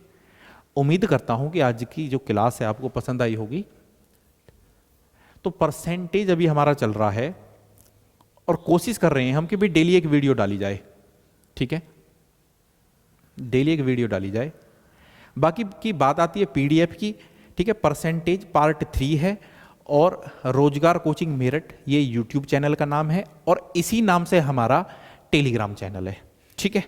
उम्मीद करता हूं कि आज की जो क्लास है आपको पसंद आई होगी। तो परसेंटेज अभी हमारा चल रहा है और कोशिश कर रहे हैं हम कि भाई डेली एक वीडियो डाली जाए, ठीक है, डेली एक वीडियो डाली जाए। बाकी की बात आती है पीडीएफ की, ठीक है। परसेंटेज पार्ट 3 है और रोजगार कोचिंग मेरठ ये यूट्यूब चैनल का नाम है और इसी नाम से हमारा टेलीग्राम चैनल है, ठीक है।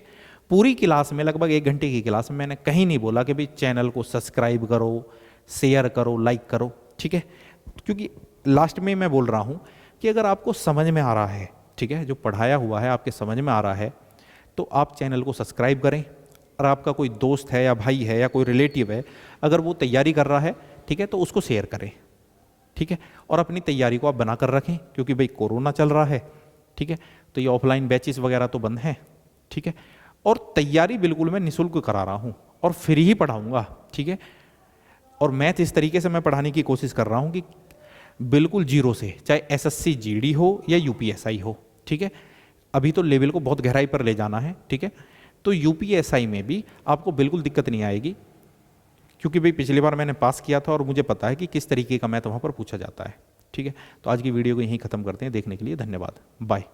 पूरी क्लास में लगभग 1 घंटे की क्लास में मैंने कहीं नहीं बोला कि भाई चैनल को सब्सक्राइब करो, शेयर करो, लाइक करो, ठीक है। क्योंकि लास्ट में मैं बोल रहा हूं कि अगर आपको समझ में आ रहा है, ठीक है, जो पढ़ाया हुआ है आपके समझ में आ रहा है, तो आप चैनल को सब्सक्राइब करें। और आपका कोई दोस्त है या भाई है या कोई रिलेटिव है, अगर वो तैयारी कर रहा है, ठीक है, तो उसको शेयर करें, ठीक है। और अपनी तैयारी को आप बना कर रखें, क्योंकि भाई कोरोना चल रहा है, ठीक है, तो ये ऑफलाइन बैचेस वगैरह तो बंद हैं, ठीक है। और तैयारी बिल्कुल मैं निःशुल्क करा रहा हूँ और फ्री ही पढ़ाऊँगा, ठीक है। और मैथ इस तरीके से मैं पढ़ाने की कोशिश कर रहा हूँ कि बिल्कुल जीरो से, चाहे एसएससी जीडी हो या यूपीएसआई हो, ठीक है। अभी तो लेवल को बहुत गहराई पर ले जाना है, ठीक है। तो यूपीएसआई में भी आपको बिल्कुल दिक्कत नहीं आएगी, क्योंकि भाई पिछली बार मैंने पास किया था और मुझे पता है कि किस तरीके का मैथ वहाँ पर पूछा जाता है, ठीक है। तो आज की वीडियो को यहीं ख़त्म करते हैं। देखने के लिए धन्यवाद, बाय।